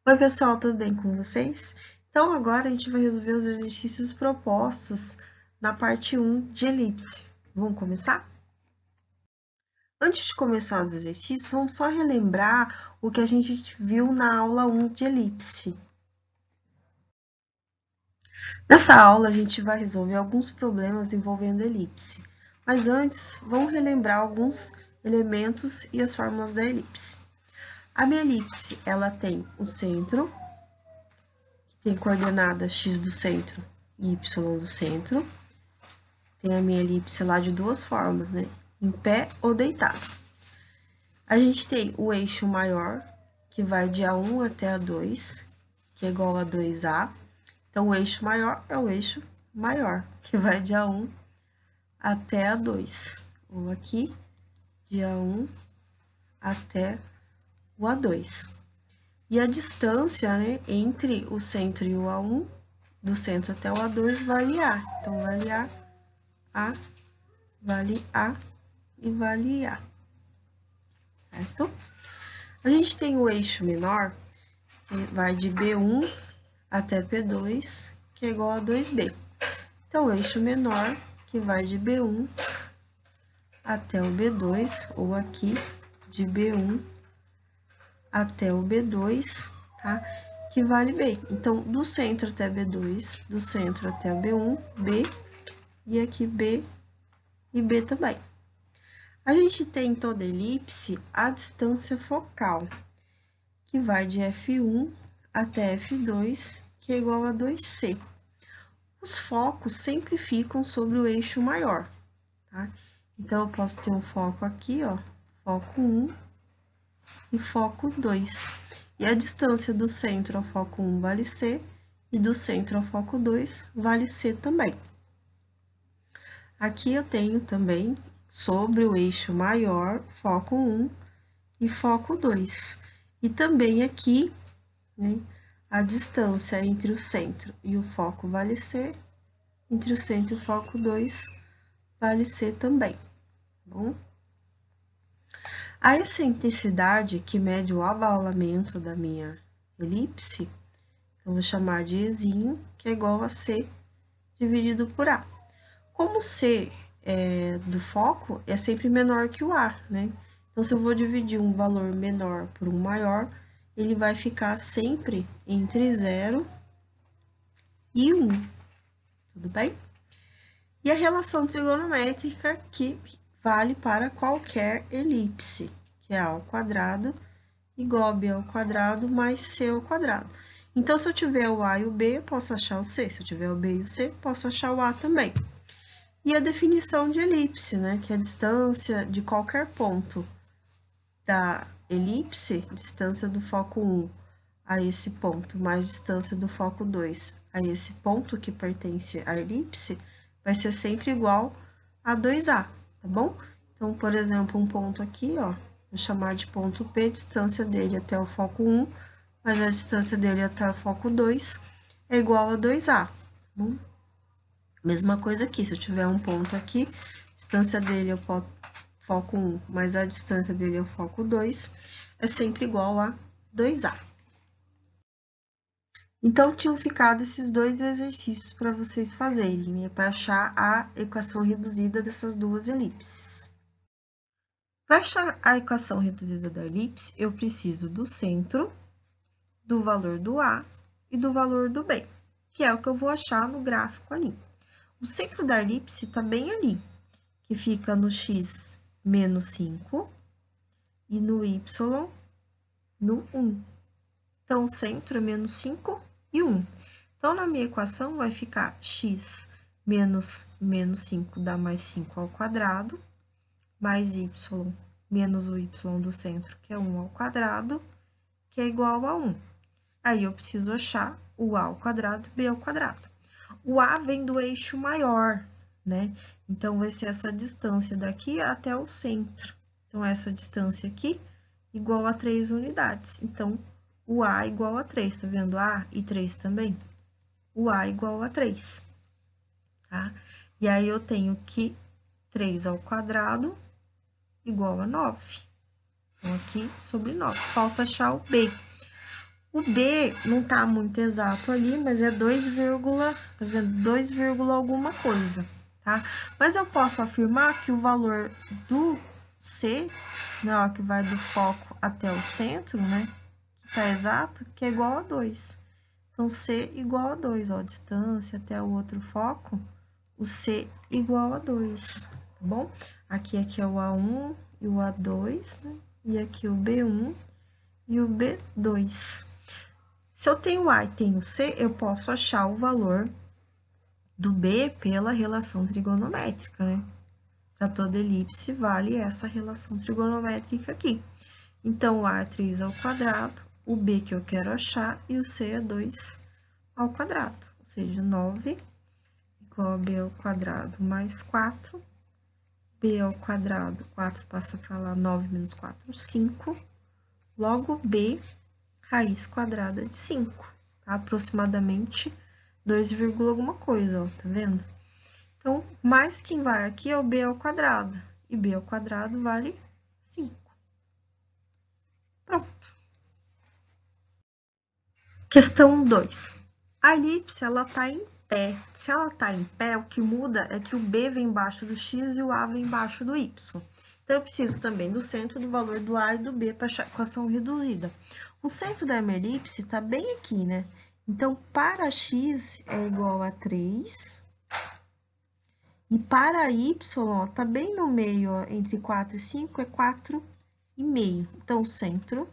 Oi, pessoal, tudo bem com vocês? Então, agora a gente vai resolver os exercícios propostos na parte 1 de elipse. Vamos começar? Antes de começar os exercícios, vamos só relembrar o que a gente viu na aula 1 de elipse. Nessa aula, a gente vai resolver alguns problemas envolvendo elipse. Mas antes, vamos relembrar alguns elementos e as fórmulas da elipse. A minha elipse, ela tem o centro, tem coordenada x do centro e y do centro. Tem a minha elipse lá de duas formas, né? Em pé ou deitado. A gente tem o eixo maior, que vai de A1 até A2, que é igual a 2A. Então, o eixo maior é o eixo maior, que vai de A1 até A2. Ou aqui, de A1 até o A2. E a distância, né, entre o centro e o A1, do centro até o A2, vale A. Então, vale A, vale A e vale A, certo? A gente tem o eixo menor, que vai de B1 até P2, que é igual a 2B. Então, o eixo menor, que vai de B1 até o B2, ou aqui, de B1 até o B2, tá? Que vale B. Então, do centro até B2, do centro até o B1, B, e aqui B e B também. A gente tem em toda elipse a distância focal, que vai de F1 até F2, que é igual a 2C. Os focos sempre ficam sobre o eixo maior, tá? Então, eu posso ter um foco aqui, ó, foco 1 e foco 2. E a distância do centro ao foco 1 vale C, e do centro ao foco 2 vale C também. Aqui eu tenho também, sobre o eixo maior, foco 1 e foco 2. E também aqui, né, a distância entre o centro e o foco vale C, entre o centro e o foco 2 vale C também, tá bom? A excentricidade, que mede o abaulamento da minha elipse, eu vou chamar de Ezinho, que é igual a C dividido por A. Como C do foco é sempre menor que o A, né? Então, se eu vou dividir um valor menor por um maior, ele vai ficar sempre entre 0 e 1, tudo bem? E a relação trigonométrica que vale para qualquer elipse, que é A ao quadrado igual a B ao quadrado mais C ao quadrado. Então, se eu tiver o A e o B, eu posso achar o C. Se eu tiver o B e o C, posso achar o A também. E a definição de elipse, né, que é a distância de qualquer ponto da elipse, distância do foco 1 a esse ponto, mais distância do foco 2 a esse ponto que pertence à elipse, vai ser sempre igual a 2A, tá bom? Então, por exemplo, um ponto aqui, ó, vou chamar de ponto P, distância dele até o foco 1, mas a distância dele até o foco 2 é igual a 2A, tá bom? Mesma coisa aqui, se eu tiver um ponto aqui, distância dele é o foco 1, mas a distância dele é o foco 2, é sempre igual a 2A. Então, tinham ficado esses dois exercícios para vocês fazerem, né, para achar a equação reduzida dessas duas elipses. Para achar a equação reduzida da elipse, eu preciso do centro, do valor do A e do valor do B, que é o que eu vou achar no gráfico ali. O centro da elipse está bem ali, que fica no x menos 5 e no y no 1. Então, o centro é menos 5 e 1. Então, na minha equação, vai ficar x menos 5 dá mais 5 ao quadrado, mais y menos o y do centro, que é 1 ao quadrado, que é igual a 1. Aí, eu preciso achar o a ao quadrado e b ao quadrado. O a vem do eixo maior, né? Então, vai ser essa distância daqui até o centro. Então, essa distância aqui igual a 3 unidades. Então, o a igual a 3, tá vendo? A e 3 também. O a igual a 3, tá? E aí, eu tenho que 3 ao quadrado igual a 9. Então, aqui sobre 9. Falta achar o b. O B não tá muito exato ali, mas é 2, tá vendo? 2, alguma coisa, tá? Mas eu posso afirmar que o valor do C, né, ó, que vai do foco até o centro, né, que tá exato, que é igual a 2. Então, C igual a 2, ó, a distância até o outro foco, o C igual a 2, tá bom? Aqui é o A1 e o A2, né? E aqui o B1 e o B2. Se eu tenho A e tenho C, eu posso achar o valor do B pela relação trigonométrica, né? Para toda elipse, vale essa relação trigonométrica aqui. Então, o A é 3 ao quadrado, o B que eu quero achar, e o C é 2 ao quadrado. Ou seja, 9 igual a B ao quadrado mais 4. B ao quadrado, 4 passa para lá, 9 menos 4, 5. Logo, B, raiz quadrada de 5, tá? Aproximadamente 2, alguma coisa, ó, tá vendo? Então, mais quem vai aqui é o B ao quadrado, e B ao quadrado vale 5. Pronto. Questão 2. A elipse, ela tá em pé. Se ela tá em pé, o que muda é que o B vem embaixo do x e o A vem embaixo do y. Então, eu preciso também do centro, do valor do A e do B para achar a equação reduzida. O centro da minha elipse está bem aqui, né? Então, para x é igual a 3. E para y, está bem no meio, ó, entre 4 e 5, é 4,5. Então, o centro,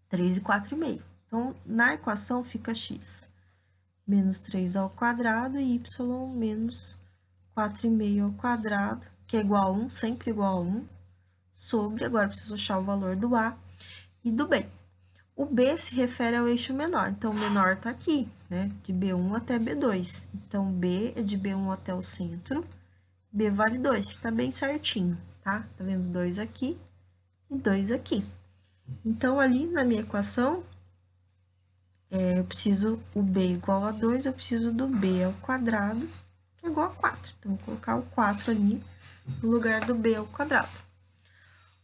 3 e 4,5. Então, na equação fica x menos 3 ao quadrado e y menos 4,5 ao quadrado, que é igual a 1, sempre igual a 1, sobre, agora preciso achar o valor do A e do B. O B se refere ao eixo menor, então o menor está aqui, né, de B1 até B2. Então, B é de B1 até o centro, B vale 2, que está bem certinho, tá? Tá vendo 2 aqui e 2 aqui. Então, ali na minha equação, eu preciso o B igual a 2, eu preciso do B ao quadrado, que é igual a 4. Então, vou colocar o 4 ali no lugar do B ao quadrado.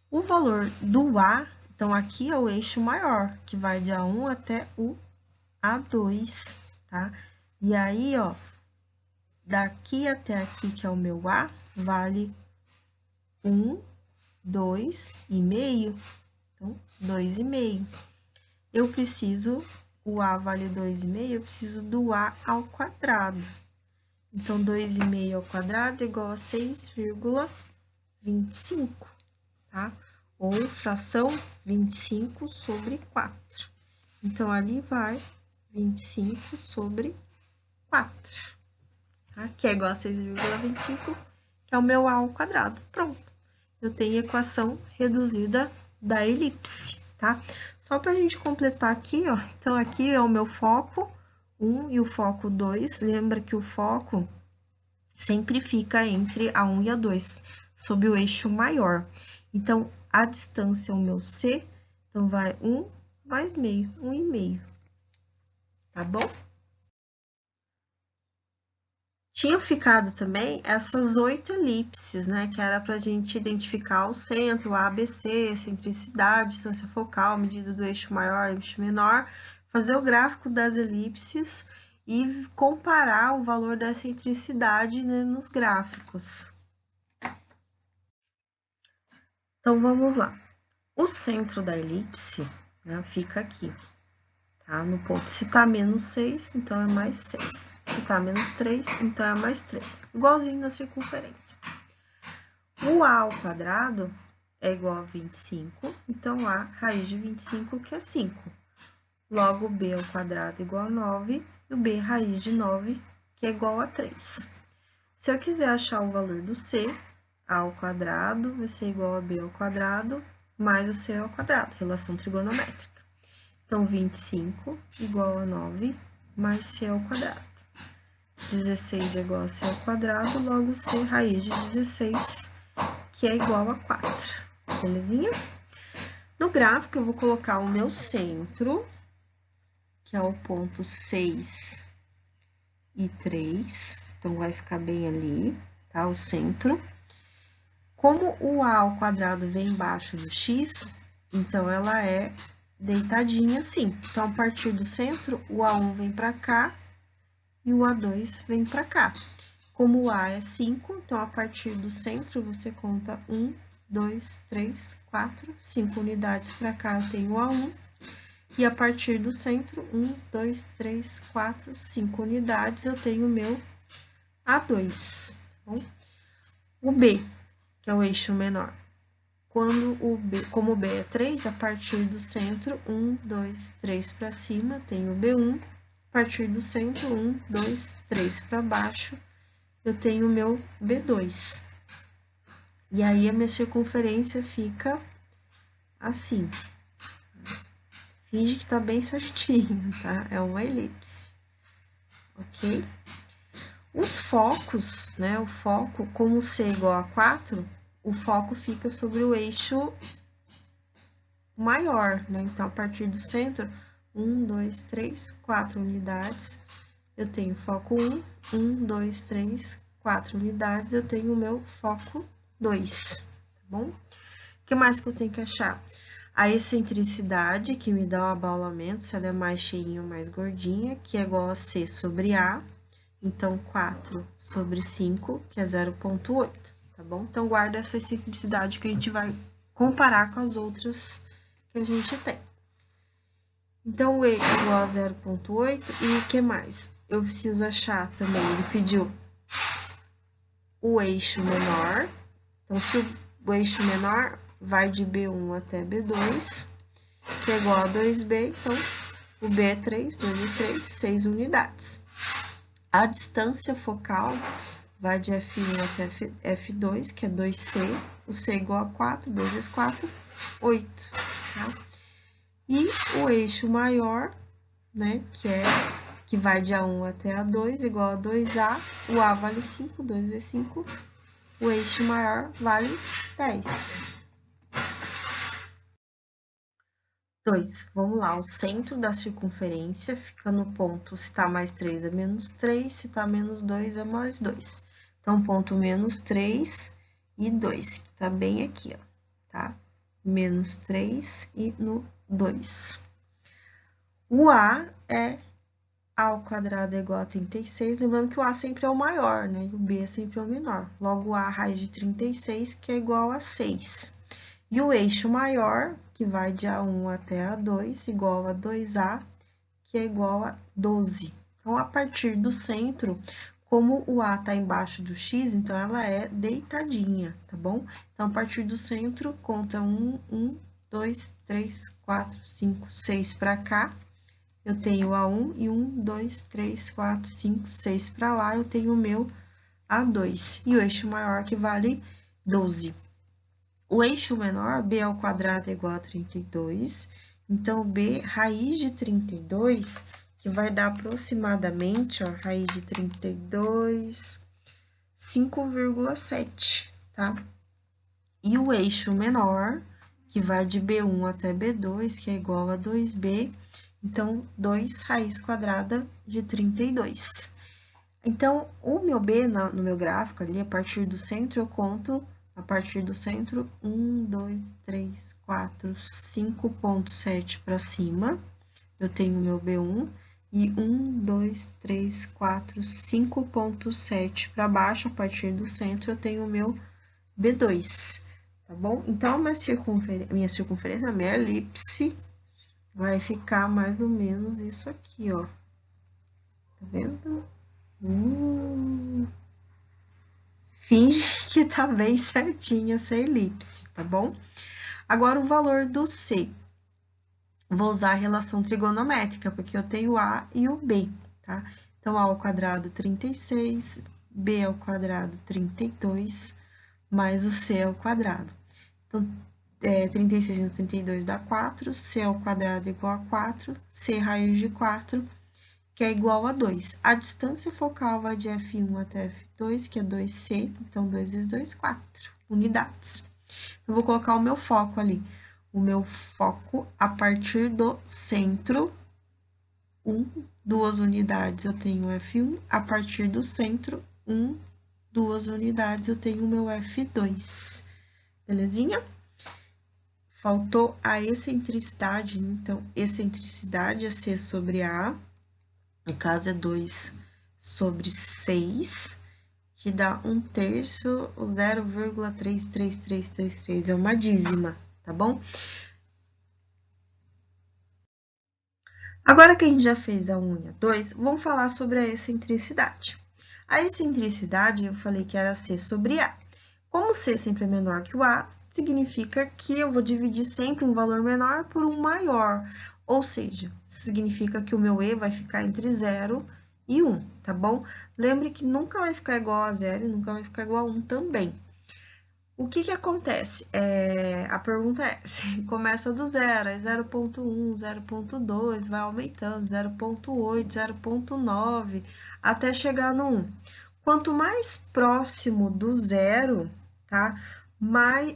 O valor do A, então, aqui é o eixo maior, que vai de A1 até o A2, tá? E aí, ó, daqui até aqui, que é o meu A, vale 1, 2,5. Então, 2,5. Eu preciso, o A vale 2,5, eu preciso do A ao quadrado. Então, 2,5 ao quadrado é igual a 6,25, tá? Ou fração 25 sobre 4. Então, ali vai 25 sobre 4, tá? Que é igual a 6,25, que é o meu A ao quadrado. Pronto. Eu tenho a equação reduzida da elipse, tá? Só para a gente completar aqui, ó. Então, aqui é o meu foco 1 e o foco 2. Lembra que o foco sempre fica entre a 1 e a 2, sob o eixo maior. Então, a distância é o meu C, então vai 1 mais meio, 1,5. Tá bom? Tinha ficado também essas 8 elipses, né? Que era para a gente identificar o centro, a ABC, excentricidade, distância focal, medida do eixo maior, eixo menor, fazer o gráfico das elipses e comparar o valor da excentricidade, né, nos gráficos. Então, vamos lá. O centro da elipse, né, fica aqui, tá? No ponto, se tá menos 6, então é mais 6. Se tá menos 3, então é mais 3. Igualzinho na circunferência. O A ao quadrado é igual a 25, então A raiz de 25, que é 5. Logo, B ao quadrado é igual a 9, e o B raiz de 9, que é igual a 3. Se eu quiser achar o valor do C, A ao quadrado vai ser igual a B ao quadrado, mais o C ao quadrado, relação trigonométrica. Então, 25 igual a 9, mais C ao quadrado. 16 é igual a C ao quadrado, logo C raiz de 16, que é igual a 4. Belezinha? No gráfico, eu vou colocar o meu centro, que é o ponto 6 e 3. Então, vai ficar bem ali, tá? O centro. Como o A ao quadrado vem embaixo do x, então ela é deitadinha assim. Então, a partir do centro, o A1 vem pra cá e o A2 vem pra cá. Como o A é 5, então, a partir do centro, você conta 1, 2, 3, 4, 5 unidades pra cá, eu tenho o A1. E a partir do centro, 1, 2, 3, 4, 5 unidades, eu tenho o meu A2, tá bom? O B, que é o eixo menor. Como o B é 3, a partir do centro, 1, 2, 3 para cima, tenho o B1. A partir do centro, 1, 2, 3 para baixo, eu tenho o meu B2. E aí, a minha circunferência fica assim. Finge que tá bem certinho, tá? É uma elipse, ok? Os focos, né? O foco, como C é igual a 4, o foco fica sobre o eixo maior, né? Então, a partir do centro, 1, 2, 3, 4 unidades, eu tenho foco 1, 1, 2, 3, 4 unidades, eu tenho o meu foco 2, tá bom? O que mais que eu tenho que achar? A excentricidade, que me dá o abaulamento, se ela é mais cheinha ou mais gordinha, que é igual a C sobre A, então 4 sobre 5, que é 0,8, tá bom? Então, guarda essa excentricidade que a gente vai comparar com as outras que a gente tem. Então, o E é igual a 0,8, e o que mais? Eu preciso achar também, ele pediu o eixo menor. Então, se o eixo menor vai de B1 até B2, que é igual a 2B, então, o B é 3, 2 vezes 3, 6 unidades. A distância focal vai de F1 até F2, que é 2C, o C é igual a 4, 2 vezes 4, 8, tá? E o eixo maior, né, que vai de A1 até A2, igual a 2A, o A vale 5, 2 vezes 5, o eixo maior vale 10. 2, vamos lá, o centro da circunferência fica no ponto, se tá mais 3 é menos 3, se tá menos 2 é mais 2. Então, ponto menos 3 e 2, que tá bem aqui, ó, tá? Menos 3 e no 2. O A é A ao quadrado é igual a 36, lembrando que o A sempre é o maior, né? E o B é sempre o menor. Logo, A raiz de 36, que é igual a 6. E o eixo maior, que vai de A1 até A2, igual a 2A, que é igual a 12. Então, a partir do centro, como o A está embaixo do X, então ela é deitadinha, tá bom? Então, a partir do centro, conta 1, 2, 3, 4, 5, 6 para cá. Eu tenho A1 e 1, 2, 3, 4, 5, 6 para lá, eu tenho o meu A2. E o eixo maior que vale 12. O eixo menor, B ao quadrado é igual a 32. Então, B, raiz de 32, que vai dar aproximadamente, ó, raiz de 32, 5,7, tá? E o eixo menor, que vai de B1 até B2, que é igual a 2B, então, 2 raiz quadrada de 32. Então, o meu B, no meu gráfico ali, a partir do centro, eu conto, a partir do centro, 1, 2, 3, 4, 5,7 para cima. Eu tenho o meu B1. E 1, 2, 3, 4, 5,7 para baixo, a partir do centro, eu tenho o meu B2, tá bom? Então, minha circunferência, a minha elipse, vai ficar mais ou menos isso aqui, ó. Tá vendo? Finge que tá bem certinha essa elipse, tá bom? Agora, o valor do C. Vou usar a relação trigonométrica, porque eu tenho A e o B, tá? Então, A ao quadrado 36, B ao quadrado 32, mais o C ao quadrado. Então, 36 menos 32 dá 4, C ao quadrado é igual a 4, C raiz de 4, que é igual a 2. A distância focal vai de F1 até F2, que é 2C, então 2 vezes 2, 4 unidades. Eu vou colocar o meu foco ali. O meu foco a partir do centro, 2 unidades eu tenho F1, a partir do centro, 2 unidades eu tenho o meu F2. Belezinha? faltou a excentricidade, então, excentricidade é C sobre A, no caso é 2 sobre 6, que dá 1/3, 0,33333, é uma dízima, tá bom? Agora que a gente já fez a 1 e a 2, vamos falar sobre a excentricidade. A excentricidade, eu falei que era C sobre A. Como C sempre é menor que o A, significa que eu vou dividir sempre um valor menor por um maior. Ou seja, significa que o meu E vai ficar entre 0 e 1, tá bom? Lembre que nunca vai ficar igual a 0 e nunca vai ficar igual a 1 também. O que que acontece? A pergunta é, se começa do 0, é 0,1, 0,2, vai aumentando, 0,8, 0,9, até chegar no 1. Quanto mais próximo do 0, tá?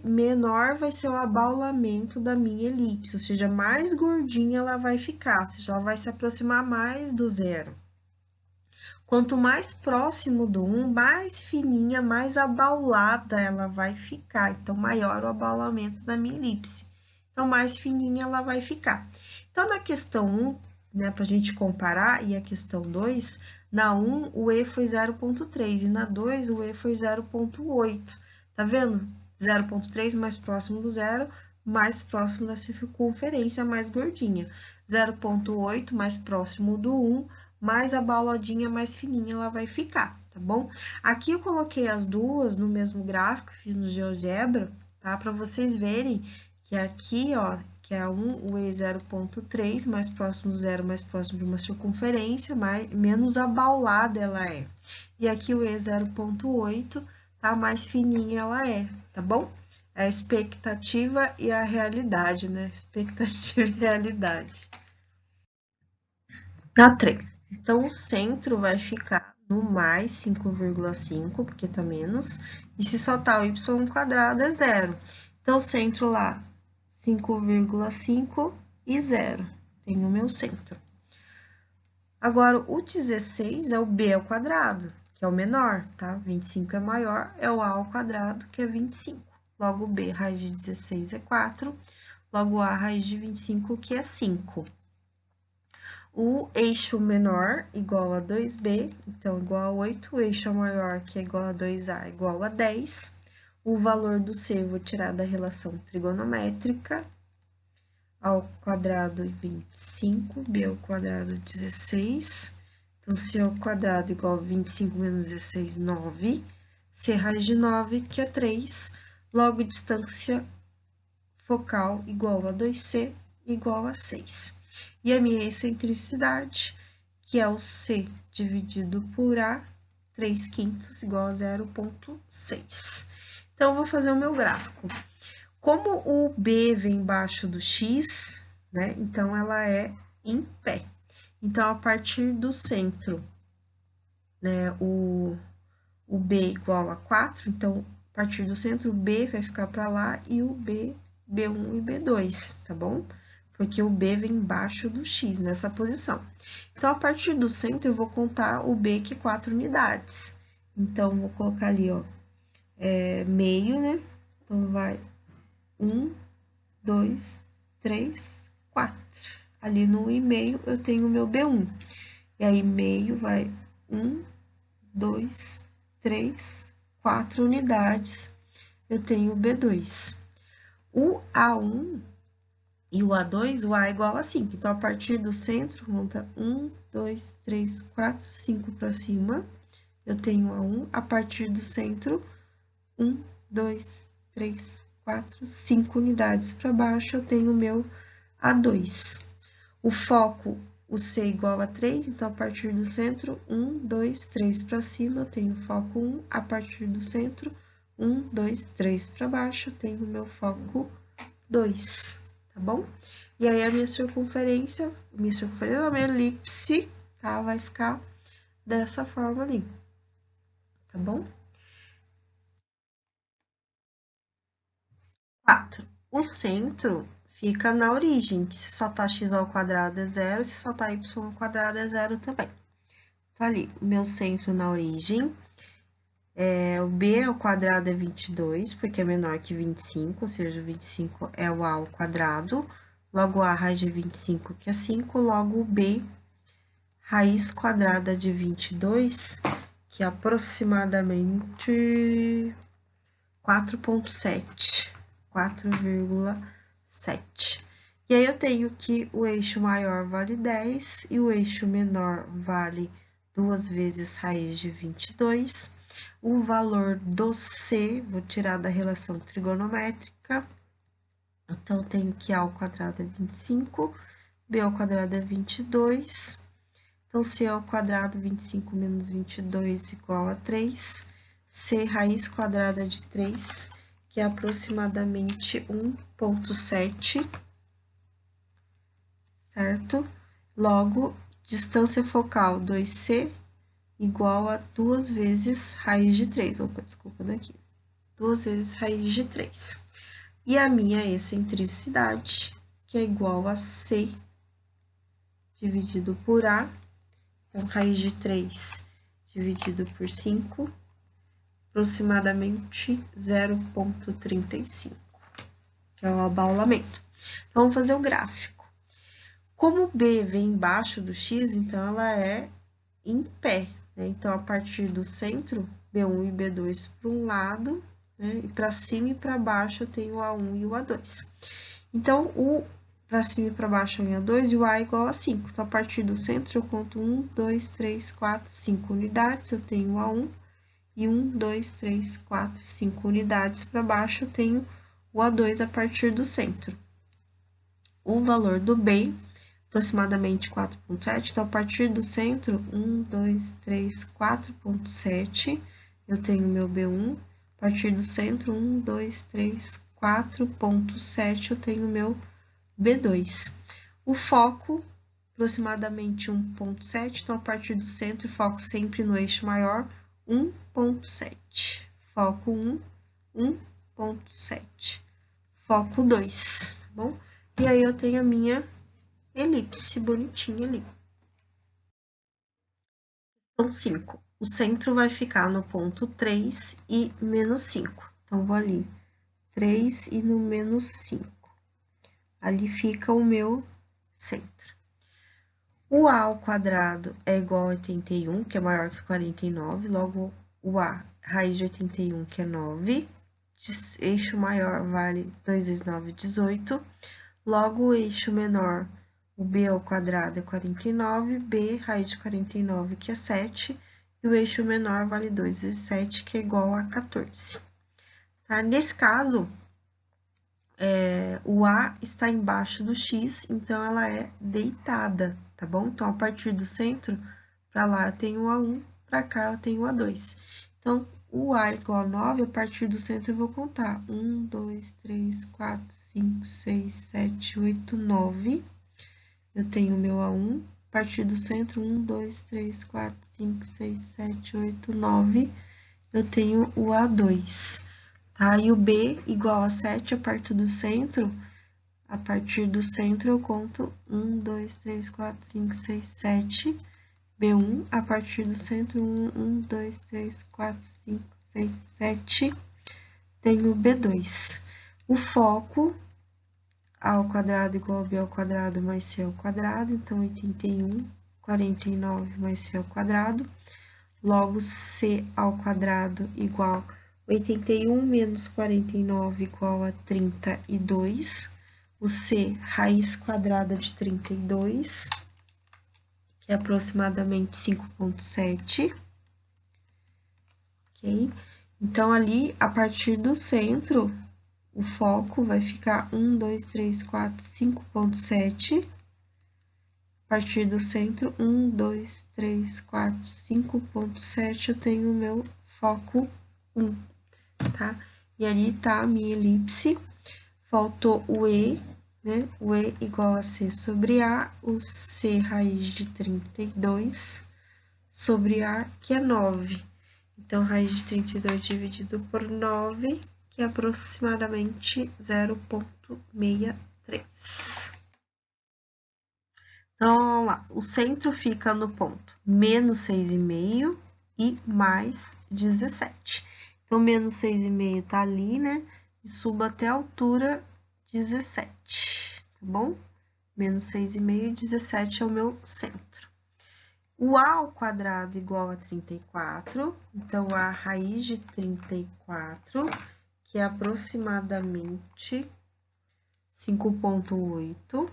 Menor vai ser o abaulamento da minha elipse, ou seja, mais gordinha ela vai ficar, ou seja, ela vai se aproximar mais do 0. Quanto mais próximo do 1, mais fininha, mais abaulada ela vai ficar. Então, maior o abaulamento da minha elipse. Então, mais fininha ela vai ficar. Então, na questão 1, né, para a gente comparar, e a questão 2, na 1 o E foi 0,3 e na 2 o E foi 0,8. Tá vendo? 0,3 mais próximo do 0, mais próximo da circunferência mais gordinha. 0,8 mais próximo do 1, mais a bauladinha mais fininha ela vai ficar, tá bom? Aqui eu coloquei as duas no mesmo gráfico, fiz no GeoGebra, tá? Para vocês verem que aqui, ó, que é 1, o E 0,3, mais próximo do 0, mais próximo de uma circunferência, menos abaulada ela é. E aqui o E 0,8, tá? Mais fininha ela é, tá bom? É a expectativa e a realidade, né? Expectativa e realidade. Na 3. Então, o centro vai ficar no mais 5,5, porque tá menos. E se soltar o y² é 0. Então, o centro lá, 5,5 e 0. Tem o meu centro. Agora, o 16 é o b², que é o menor, tá? 25 é maior, é o a², que é 25. Logo, b, raiz de 16 é 4. Logo, a, raiz de 25, que é 5. O eixo menor igual a 2b, então igual a 8. O eixo maior, que é igual a 2a, igual a 10. O valor do c eu vou tirar da relação trigonométrica. A² 25, b² 16. Então, c² igual a 25 menos 16, 9. C raiz de 9, que é 3. Logo, distância focal igual a 2c igual a 6. E a minha excentricidade, que é o C dividido por A, 3/5 igual a 0,6. Então, eu vou fazer o meu gráfico. Como o B vem embaixo do X, né? Então, ela é em pé. Então, a partir do centro, né? O B igual a 4, então, a partir do centro, o B vai ficar para lá e o B, B1 e B2, tá bom? Porque o B vem embaixo do X, nessa posição. Então, a partir do centro, eu vou contar o B, que é 4 unidades. Então, vou colocar ali, ó, meio, né? Então, vai 1, 2, 3, 4. Ali no 1,5 eu tenho o meu B1. E aí, meio vai 1, 2, 3, 4 unidades. Eu tenho o B2. O A1 e o A2, o A é igual a 5. Então, a partir do centro, conta 1, 2, 3, 4, 5 para cima. Eu tenho A1. A partir do centro, 1, 2, 3, 4, 5 unidades para baixo, eu tenho o meu A2. O foco, o C igual a 3, então, a partir do centro, 1, 2, 3 para cima, eu tenho o foco 1. A partir do centro, 1, 2, 3 para baixo, eu tenho o meu foco 2. Tá bom? E aí, a minha circunferência, a minha elipse, tá? Vai ficar dessa forma ali. Tá bom? 4. O centro fica na origem, que se soltar x² é 0, se soltar y² é 0 também. Então, ali, o meu centro na origem O b ao quadrado é 22, porque é menor que 25, ou seja, 25 é o a ao quadrado. Logo a raiz de 25, que é 5, logo o b, raiz quadrada de 22, que é aproximadamente 4,7. 4,7. E aí, eu tenho que o eixo maior vale 10 e o eixo menor vale 2 vezes raiz de 22. O valor do C, vou tirar da relação trigonométrica. Então, eu tenho que A ao quadrado é 25, B ao quadrado é 22. Então, C ao quadrado, 25 menos 22 igual a 3. C raiz quadrada de 3, que é aproximadamente 1,7, certo? Logo, distância focal 2C igual a 2 vezes raiz de 3. Opa, desculpa daqui. 2 vezes raiz de 3. E a minha excentricidade, que é igual a C dividido por A. Então, raiz de 3 dividido por 5, aproximadamente 0,35, que é o abaulamento. Então, vamos fazer o gráfico. Como B vem embaixo do x, então ela é em pé, né? Então, a partir do centro, B1 e B2 para um lado, né? E para cima e para baixo eu tenho o A1 e o A2. Então, o para cima e para baixo é 1 e A2 e o A é igual a 5. Então, a partir do centro eu conto 1, 2, 3, 4, 5 unidades, eu tenho o A1. E 1, 2, 3, 4, 5 unidades para baixo, eu tenho o A2 a partir do centro. O valor do B, aproximadamente 4,7. Então, a partir do centro, 1, 2, 3, 4,7. Eu tenho meu B1. A partir do centro, 1, 2, 3, 4,7. Eu tenho meu B2. O foco, aproximadamente 1,7. Então, a partir do centro, foco sempre no eixo maior, 1,7. Foco 1, 1,7. Foco 2, tá bom? E aí, eu tenho a minha elipse bonitinha ali. Questão 5. O centro vai ficar no ponto 3 e menos 5. Então, vou ali, 3 e no menos 5. Ali fica o meu centro. O A ao quadrado é igual a 81, que é maior que 49. Logo, o A, raiz de 81, que é 9. Eixo maior vale 2 vezes 9, 18. Logo, o eixo menor, o B ao quadrado é 49. B, raiz de 49, que é 7. E o eixo menor vale 2 vezes 7, que é igual a 14. Tá? Nesse caso, o A está embaixo do X, então ela é deitada, tá bom? Então, a partir do centro, para lá eu tenho o A1, para cá eu tenho o A2. Então, o A igual a 9, a partir do centro eu vou contar. 1, 2, 3, 4, 5, 6, 7, 8, 9. Eu tenho o meu A1, a partir do centro, 1, 2, 3, 4, 5, 6, 7, 8, 9. Eu tenho o A2. Tá? E o B igual a 7 a partir do centro. A partir do centro eu conto 1, 2, 3, 4, 5, 6, 7. B1 a partir do centro 1, 2, 3, 4, 5, 6, 7. Tenho B2. O foco, A ao quadrado igual a B ao quadrado mais C ao quadrado. Então, 81, 49 mais C ao quadrado. Logo, C ao quadrado igual a 81 menos 49 igual a 32. O C, raiz quadrada de 32, que é aproximadamente 5,7. Ok? Então, ali, a partir do centro, o foco vai ficar 1, 2, 3, 4, 5,7. A partir do centro, 1, 2, 3, 4, 5,7, eu tenho o meu foco 1. Tá? E ali tá a minha elipse. Faltou o E, né? O E igual a C sobre A, o C raiz de 32 sobre A, que é 9. Então, raiz de 32 dividido por 9, que é aproximadamente 0,63. Então, vamos lá. O centro fica no ponto menos 6,5 e mais 17. Então, menos 6,5 tá ali, né? E suba até a altura 17, tá bom? Menos 6,5, 17 é o meu centro. O A ao quadrado igual a 34, então, a raiz de 34, que é aproximadamente 5,8,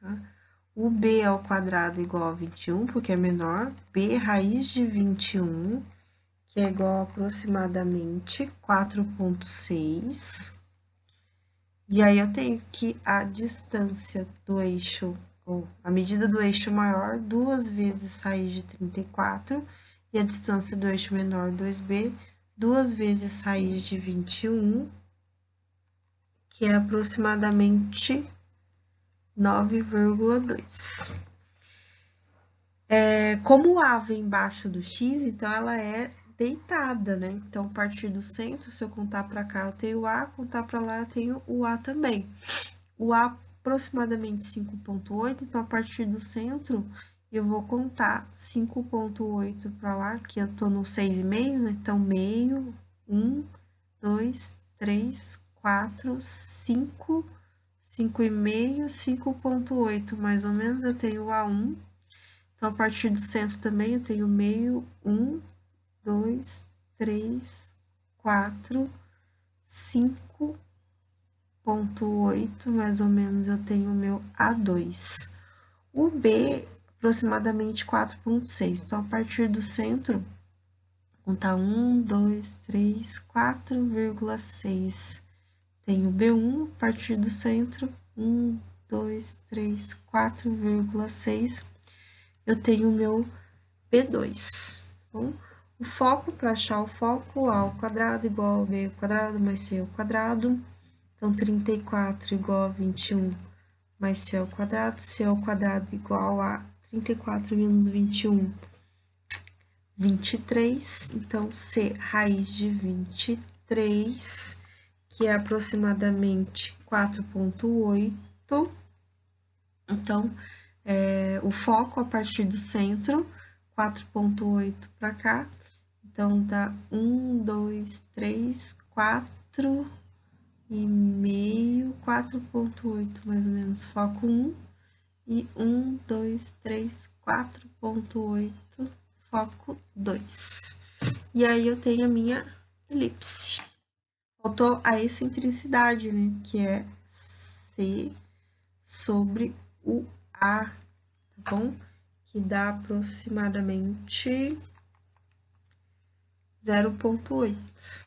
tá? O B ao quadrado igual a 21, porque é menor, B raiz de 21, que é igual a aproximadamente 4,6. E aí, eu tenho que a distância do eixo, ou a medida do eixo maior, 2 vezes raiz de 34, e a distância do eixo menor, 2b, 2 vezes raiz de 21, que é aproximadamente 9,2. Como o A vem embaixo do X, então ela é deitada, né? Então, a partir do centro, se eu contar para cá, eu tenho o A, contar para lá, eu tenho o A também. O A aproximadamente 5,8, então, a partir do centro, eu vou contar 5,8 para lá, que eu tô no 6,5, né? Então, meio, 1, 2, 3, 4, 5, 5,5, 5,8, mais ou menos, eu tenho o A1. Então, a partir do centro também, eu tenho meio, 1, 2, 3, 4, 5,8, mais ou menos, eu tenho o meu A2. O B, aproximadamente 4,6. Então, a partir do centro, contar 1, 2, 3, 4,6. Tenho B1, a partir do centro, 1, 2, 3, 4,6. Eu tenho o meu B2. Bom, o foco, para achar o foco, A ao quadrado igual a B ao quadrado mais C ao quadrado. Então, 34 igual a 21 mais C ao quadrado igual a 34 menos 21, 23. Então, C raiz de 23, que é aproximadamente 4,8. Então, o foco a partir do centro, 4,8 para cá. Então, dá 1, 2, 3, 4,5, 4,8 mais ou menos, foco 1. E 1, 2, 3, 4,8, foco 2. E aí, eu tenho a minha elipse. Faltou a excentricidade, né? Que é C sobre o A, tá bom? Que dá aproximadamente 0,8.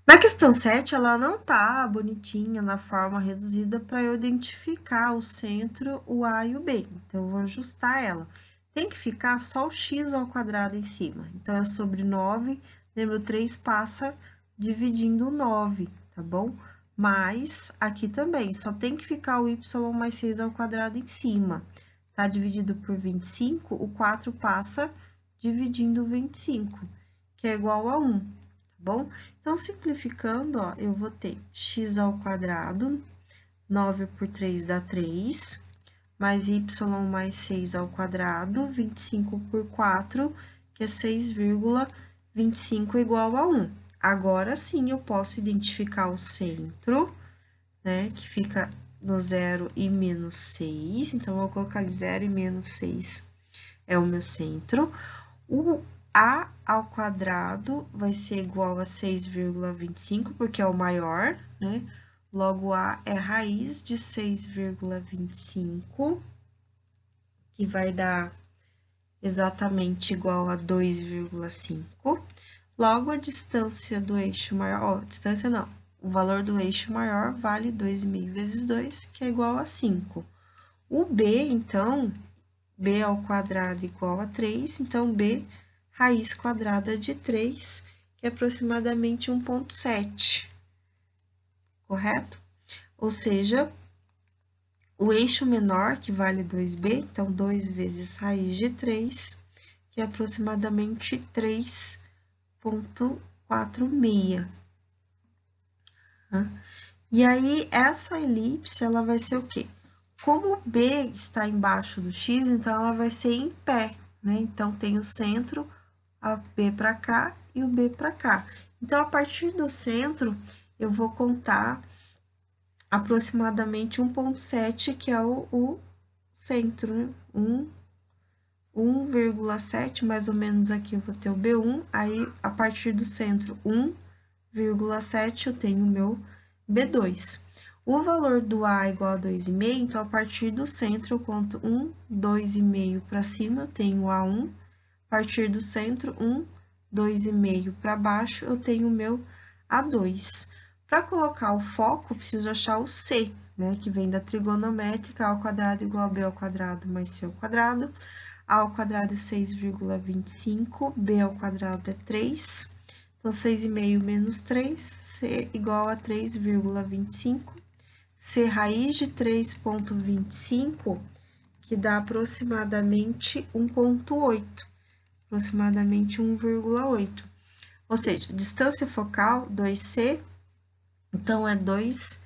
Na questão 7, ela não tá bonitinha na forma reduzida para eu identificar o centro, o A e o B. Então, eu vou ajustar ela. Tem que ficar só o x ao quadrado em cima. Então, é sobre 9. Lembra, o 3 passa dividindo o 9, tá bom? Mas, aqui também, só tem que ficar o y mais 6 ao quadrado em cima. Tá dividido por 25, o 4 passa dividindo o 25, que é igual a 1. Bom? Então, simplificando, ó, eu vou ter x ao quadrado, 9 por 3 dá 3, mais y mais 6 ao quadrado, 25 por 4, que é 6,25 igual a 1. Agora sim, eu posso identificar o centro, né, que fica no 0 e menos 6. Então, eu vou colocar 0 e menos 6 é o meu centro. O A ao quadrado vai ser igual a 6,25, porque é o maior, né? Logo, A é raiz de 6,25, que vai dar exatamente igual a 2,5. Logo, a distância do eixo maior, distância não, o valor do eixo maior vale 2,5 vezes 2, que é igual a 5. O B, então, B ao quadrado igual a 3, então, B raiz quadrada de 3, que é aproximadamente 1,7, correto? Ou seja, o eixo menor, que vale 2b, então, 2 vezes raiz de 3, que é aproximadamente 3,46. E aí, essa elipse, ela vai ser o quê? Como o B está embaixo do X, então ela vai ser em pé, né? Então, tem o centro, a B para cá e o B para cá. Então, a partir do centro, eu vou contar aproximadamente 1,7, que é o centro, né? 1,7, mais ou menos aqui eu vou ter o B1, aí a partir do centro 1,7 eu tenho o meu B2. O valor do A é igual a 2,5, então a partir do centro eu conto 1, 2,5 para cima, eu tenho o A1, a partir do centro 1, 2,5 para baixo, eu tenho o meu A2. Para colocar o foco, eu preciso achar o C, né, que vem da trigonométrica, A ao quadrado igual a B ao quadrado mais C ao quadrado. A ao quadrado é 6,25, B ao quadrado é 3. Então, 6,5 menos 3, C igual a 3,25. C raiz de 3,25, que dá aproximadamente 1,8. Aproximadamente 1,8. Ou seja, distância focal, 2C, então é 2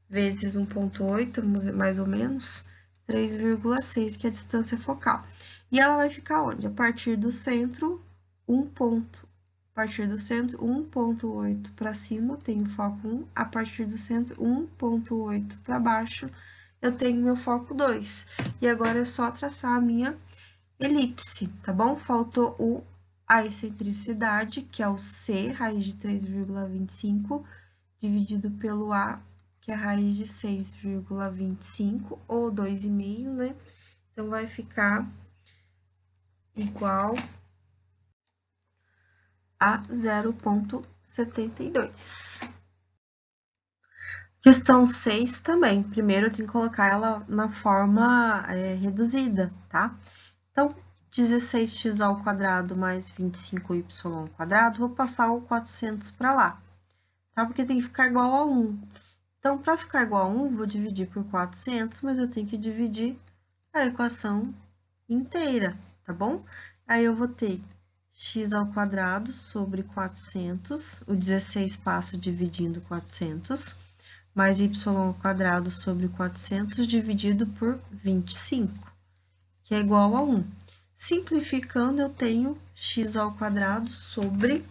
vezes 1,8, mais ou menos, 3,6, que é a distância focal. E ela vai ficar onde? A partir do centro, 1,8 para cima, eu tenho foco 1. A partir do centro, 1,8 para baixo, eu tenho meu foco 2. E agora é só traçar a minha elipse, tá bom? Faltou a excentricidade, que é o C, raiz de 3,25, dividido pelo A, que é a raiz de 6,25, ou 2,5, né? Então, vai ficar igual a 0,72. Questão 6 também. Primeiro, eu tenho que colocar ela na forma reduzida, tá? Então, 16x ao quadrado mais 25y ao quadrado, vou passar o 400 para lá, tá? Porque tem que ficar igual a 1. Então, para ficar igual a 1, vou dividir por 400, mas eu tenho que dividir a equação inteira, tá bom? Aí, eu vou ter x ao quadrado sobre 400, o 16 passa dividindo 400, mais y ao quadrado sobre 400 dividido por 25, que é igual a 1. Simplificando, eu tenho x ao quadrado sobre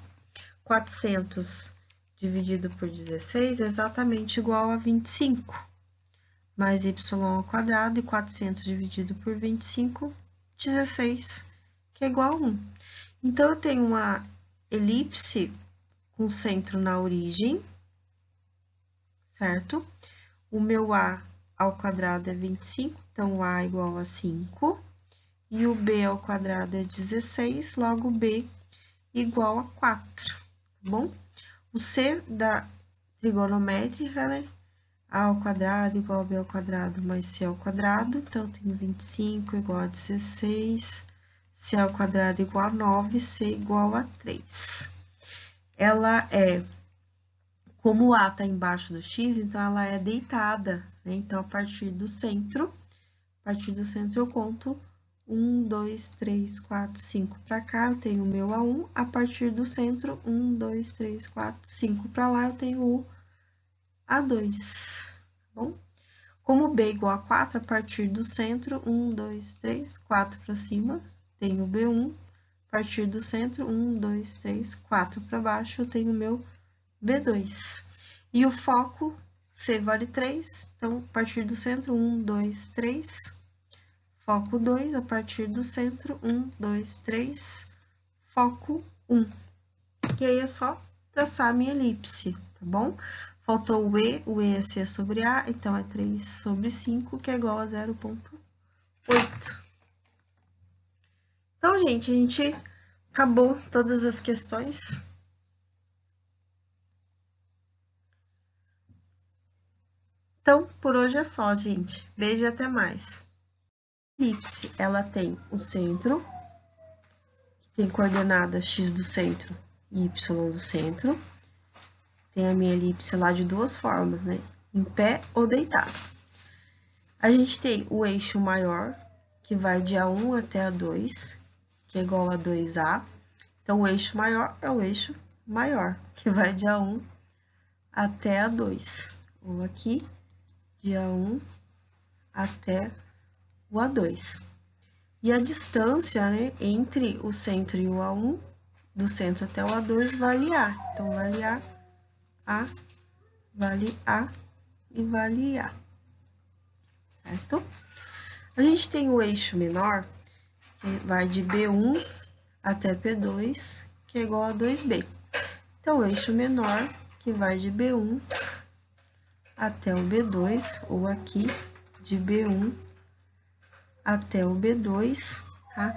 400 dividido por 16 é exatamente igual a 25, mais y ao quadrado e 400 dividido por 25, 16, que é igual a 1. Então, eu tenho uma elipse com centro na origem, certo? O meu A ao quadrado é 25, então o A é igual a 5. E o B ao quadrado é 16, logo B igual a 4, tá bom? O C da trigonométrica, né? A ao quadrado igual a B ao quadrado mais C ao quadrado, então eu tenho 25 igual a 16, C ao quadrado igual a 9, C igual a 3. Ela é, como o A está embaixo do X, então ela é deitada, né? Então, a partir do centro eu conto 1, 2, 3, 4, 5 para cá, eu tenho o meu A1. A partir do centro, 1, 2, 3, 4, 5 para lá, eu tenho o A2, tá bom? Como B igual a 4, a partir do centro, 1, 2, 3, 4 para cima, tenho o B1. A partir do centro, 1, 2, 3, 4 para baixo, eu tenho o meu B2. E o foco, C vale 3, então, a partir do centro, 1, 2, 3... Foco 2, a partir do centro, 1, 2, 3, foco 1. E aí, é só traçar a minha elipse, tá bom? Faltou o E é C sobre A, então é 3 sobre 5, que é igual a 0,8. Então, gente, a gente acabou todas as questões. Então, por hoje é só, gente. Beijo e até mais. A elipse, ela tem o centro, que tem coordenada x do centro e y do centro. Tem a minha elipse lá de duas formas, né? Em pé ou deitado. A gente tem o eixo maior, que vai de A1 até A2, que é igual a 2A. Então, o eixo maior é o eixo maior, que vai de A1 até A2. Ou aqui, de A1 até o A2. E a distância, né, entre o centro e o A1, do centro até o A2, vale A. Então, vale A, vale A e vale A, certo? A gente tem o eixo menor, que vai de B1 até P2, que é igual a 2B. Então, o eixo menor, que vai de B1 até o B2, ou aqui, de B1 até o B2, tá?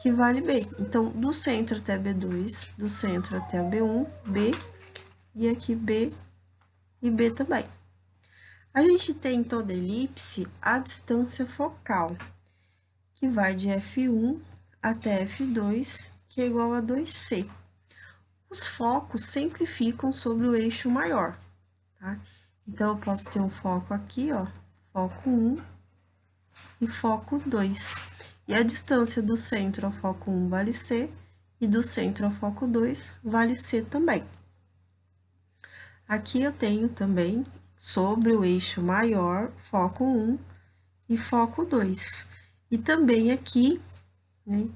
Que vale B. Então, do centro até B2, do centro até o B1, B, e aqui B e B também. A gente tem em toda elipse a distância focal, que vai de F1 até F2, que é igual a 2C. Os focos sempre ficam sobre o eixo maior, tá? Então, eu posso ter um foco aqui, ó, foco 1 e foco 2. E a distância do centro ao foco 1 vale C, e do centro ao foco 2 vale C também. Aqui eu tenho também, sobre o eixo maior, foco 1 e foco 2. E também aqui, né,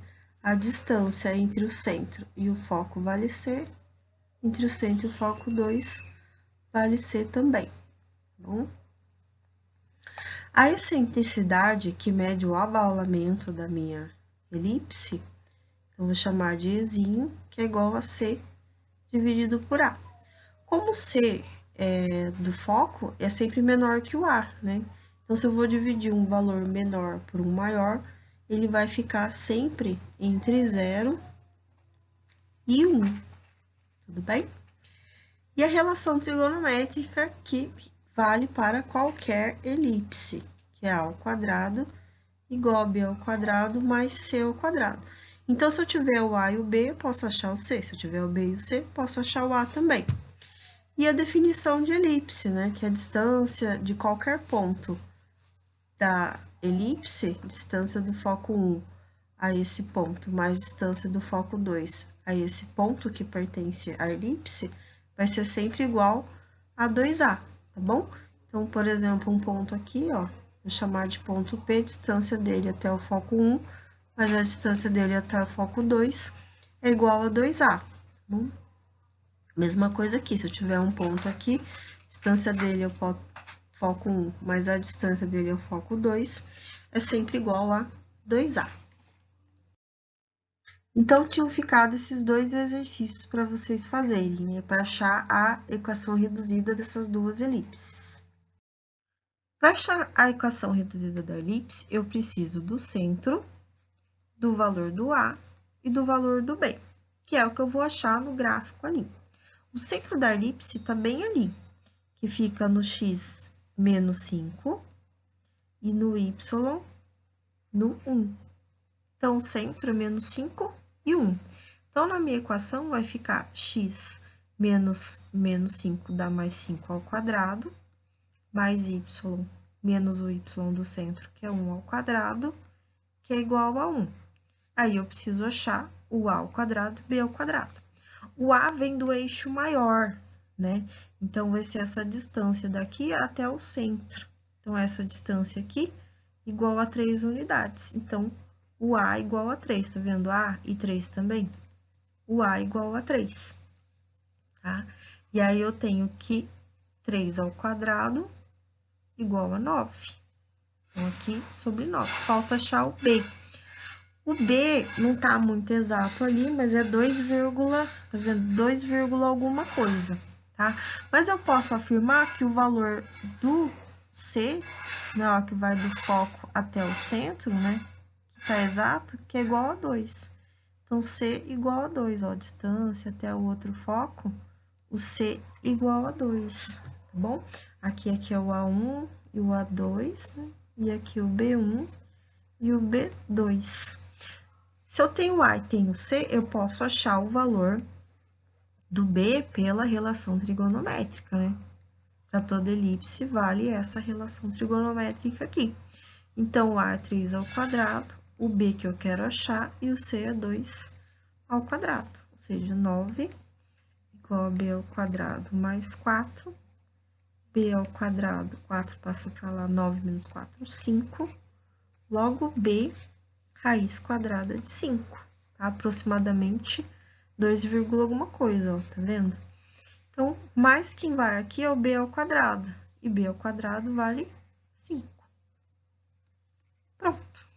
a distância entre o centro e o foco vale C, entre o centro e o foco 2 vale C também, tá bom? A excentricidade, que mede o abaulamento da minha elipse, eu vou chamar de Ezinho, que é igual a C dividido por A. Como C do foco é sempre menor que o A, né? Então, se eu vou dividir um valor menor por um maior, ele vai ficar sempre entre 0 e 1, tudo bem? E a relação trigonométrica que vale para qualquer elipse, que é A ao quadrado igual a B ao quadrado mais C ao quadrado. Então, se eu tiver o A e o B, eu posso achar o C. Se eu tiver o B e o C, posso achar o A também. E a definição de elipse, né, que é a distância de qualquer ponto da elipse, distância do foco 1 a esse ponto, mais distância do foco 2 a esse ponto que pertence à elipse, vai ser sempre igual a 2A, tá bom? Então, por exemplo, um ponto aqui, ó, vou chamar de ponto P, distância dele até o foco 1, mas a distância dele até o foco 2 é igual a 2A, tá bom? Mesma coisa aqui, se eu tiver um ponto aqui, distância dele ao foco 1, mais a distância dele ao foco 2, é sempre igual a 2A. Então, tinham ficado esses dois exercícios para vocês fazerem, né, para achar a equação reduzida dessas duas elipses. Para achar a equação reduzida da elipse, eu preciso do centro, do valor do A e do valor do B, que é o que eu vou achar no gráfico ali. O centro da elipse está bem ali, que fica no x menos 5 e no y no 1. Então, o centro é menos 5 e 1. Então, na minha equação, vai ficar x menos 5 dá mais 5 ao quadrado, mais y menos o y do centro, que é 1 ao quadrado, que é igual a 1. Aí, eu preciso achar o a ao quadrado, b ao quadrado. O A vem do eixo maior, né? Então, vai ser essa distância daqui até o centro. Então, essa distância aqui igual a 3 unidades. Então, o A igual a 3, tá vendo? A e 3 também. O A igual a 3, tá? E aí, eu tenho que 3 ao quadrado igual a 9. Então, aqui sobre 9. Falta achar o B. O B não tá muito exato ali, mas é 2, tá vendo? 2, alguma coisa, tá? Mas eu posso afirmar que o valor do C, né, ó, que vai do foco até o centro, né, que tá exato, que é igual a 2. Então, C igual a 2, ó, distância até o outro foco, o C igual a 2, tá bom? Aqui é o A1 e o A2, né, e aqui o B1 e o B2. Se eu tenho A e tenho C, eu posso achar o valor do B pela relação trigonométrica, né? Para toda elipse, vale essa relação trigonométrica aqui. Então, o A é 3 ao quadrado, o B que eu quero achar, e o C é 2 ao quadrado. Ou seja, 9 igual a B ao quadrado mais 4, B ao quadrado, 4 passa para lá, 9 menos 4, 5. Logo, B, raiz quadrada de 5, tá? Aproximadamente 2, alguma coisa, ó, tá vendo? Então, mais quem vai aqui é o B ao quadrado, e B ao quadrado vale 5. Pronto.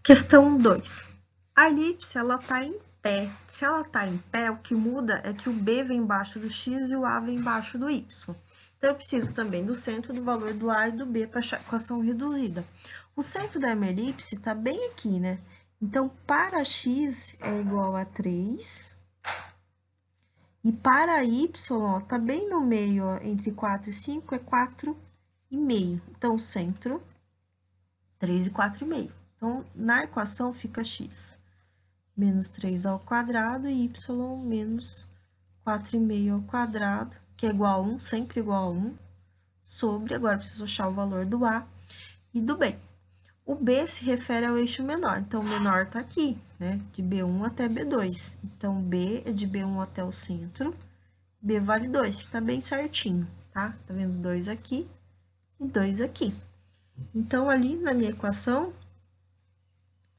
Questão 2. A elipse, ela tá em pé. Se ela tá em pé, o que muda é que o B vem embaixo do x e o A vem embaixo do y. Então, eu preciso também do centro, do valor do A e do B para achar a equação reduzida. O centro da minha elipse está bem aqui, né? Então, para x é igual a 3. E para y, está bem no meio, ó, entre 4 e 5, é 4,5. Então, o centro, 3 e 4,5. Então, na equação fica x menos 3 ao quadrado e y menos 4,5 ao quadrado, que é igual a 1, sempre igual a 1, sobre, agora preciso achar o valor do A e do B. O B se refere ao eixo menor, então o menor está aqui, né, de B1 até B2. Então, B é de B1 até o centro, B vale 2, que está bem certinho, tá? Tá vendo 2 aqui e 2 aqui. Então, ali na minha equação,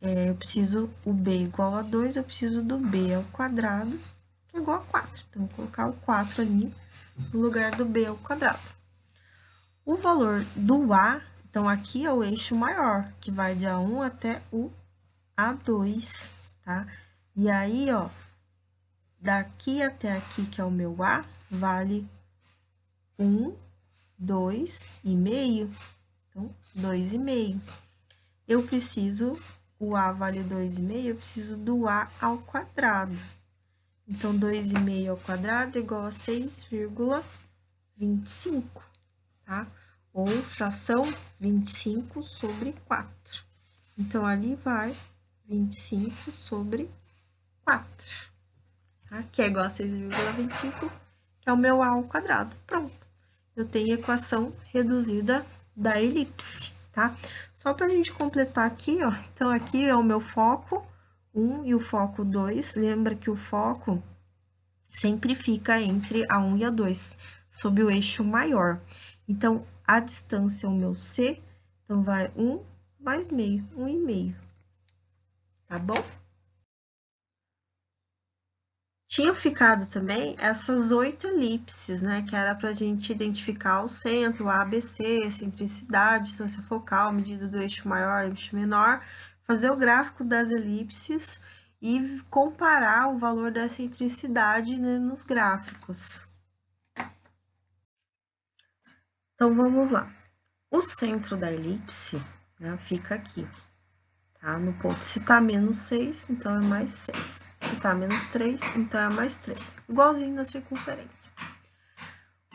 eu preciso o B igual a 2, eu preciso do B ao quadrado, que é igual a 4. Então, vou colocar o 4 ali no lugar do B ao quadrado. O valor do A, então, aqui é o eixo maior, que vai de A1 até o A2, tá? E aí, ó, daqui até aqui, que é o meu A, vale 1, 2,5. Então, 2,5. Eu preciso, o A vale 2,5, eu preciso do A ao quadrado. Então, 2,5 ao quadrado é igual a 6,25, tá? Ou fração 25 sobre 4. Então, ali vai 25 sobre 4, tá? Que é igual a 6,25, que é o meu A ao quadrado. Pronto. Eu tenho a equação reduzida da elipse, tá? Só para a gente completar aqui, ó. Então, aqui é o meu foco 1 e o foco 2. Lembra que o foco sempre fica entre a 1 e a 2, sob o eixo maior. Então, a distância é o meu C, então vai 1 mais meio, 1,5. Tá bom? Tinha ficado também essas 8 elipses, né? Que era para a gente identificar o centro, o ABC, excentricidade, distância focal, medida do eixo maior, eixo menor, fazer o gráfico das elipses e comparar o valor da excentricidade, né, nos gráficos. Então, vamos lá. O centro da elipse, né, fica aqui, tá? No ponto, se tá menos 6, então é mais 6. Se tá menos 3, então é mais 3. Igualzinho na circunferência.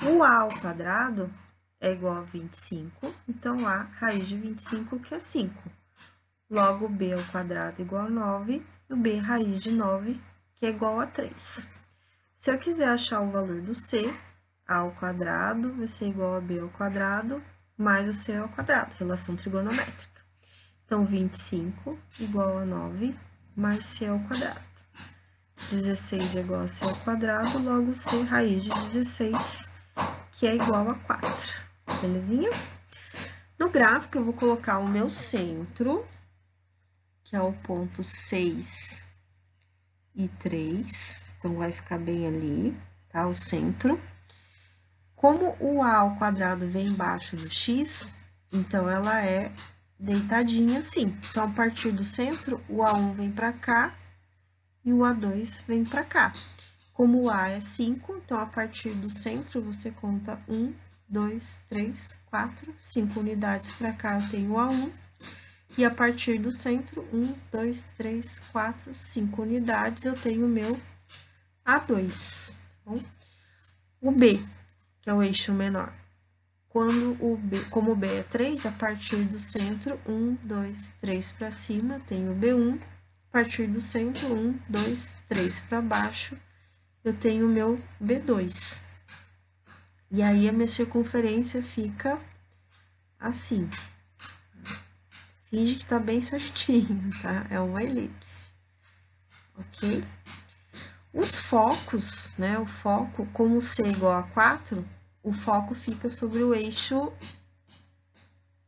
O A ao quadrado é igual a 25, então A raiz de 25, que é 5. Logo, B ao quadrado é igual a 9, e o B raiz de 9, que é igual a 3. Se eu quiser achar o valor do C, A ao quadrado vai ser igual a B ao quadrado, mais o C ao quadrado, relação trigonométrica. Então, 25 igual a 9, mais C ao quadrado. 16 é igual a C ao quadrado, logo C raiz de 16, que é igual a 4. Belezinha? No gráfico, eu vou colocar o meu centro, que é o ponto 6 e 3. Então, vai ficar bem ali, tá? O centro. Como o A ao quadrado vem embaixo do x, então, ela é deitadinha assim. Então, a partir do centro, o A1 vem para cá e o A2 vem para cá. Como o A é 5, então, a partir do centro, você conta 1, 2, 3, 4, 5 unidades para cá, eu tenho o A1. E a partir do centro, 1, 2, 3, 4, 5 unidades, eu tenho o meu A2. Tá bom? O B, que é o eixo menor. Como o B é 3, a partir do centro, 1, 2, 3 para cima, tenho o B1. A partir do centro, 1, 2, 3 para baixo, eu tenho o meu B2. E aí, a minha circunferência fica assim. Finge que tá bem certinho, tá? É uma elipse, ok? Os focos, né, o foco, como C é igual a 4, o foco fica sobre o eixo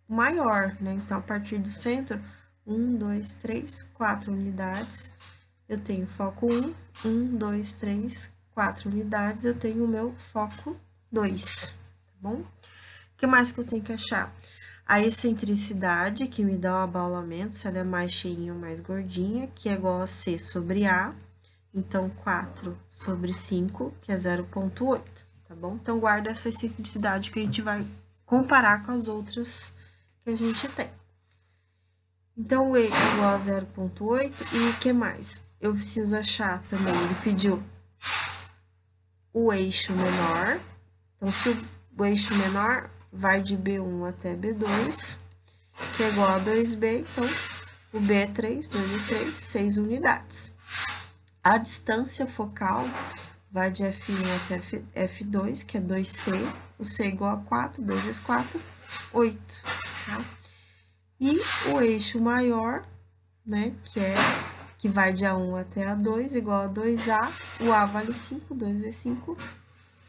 maior, né? Então, a partir do centro, 1, 2, 3, 4 unidades, eu tenho foco 1, 1, 2, 3, 4 unidades, eu tenho o meu foco 2, tá bom? O que mais que eu tenho que achar? A excentricidade, que me dá o abaulamento, se ela é mais cheinha ou mais gordinha, que é igual a C sobre A. Então, 4 sobre 5, que é 0,8, tá bom? Então, guarda essa excentricidade que a gente vai comparar com as outras que a gente tem. Então, o E é igual a 0,8 e o que mais? Eu preciso achar também, ele pediu o eixo menor. Então, se o eixo menor vai de B1 até B2, que é igual a 2B, então o B é 3, 2 vezes 3, 6 unidades. A distância focal vai de F1 até F2, que é 2C, o C é igual a 4, 2 vezes 4, 8, tá? E o eixo maior, né, que vai de A1 até A2, igual a 2A, o A vale 5, 2 vezes 5,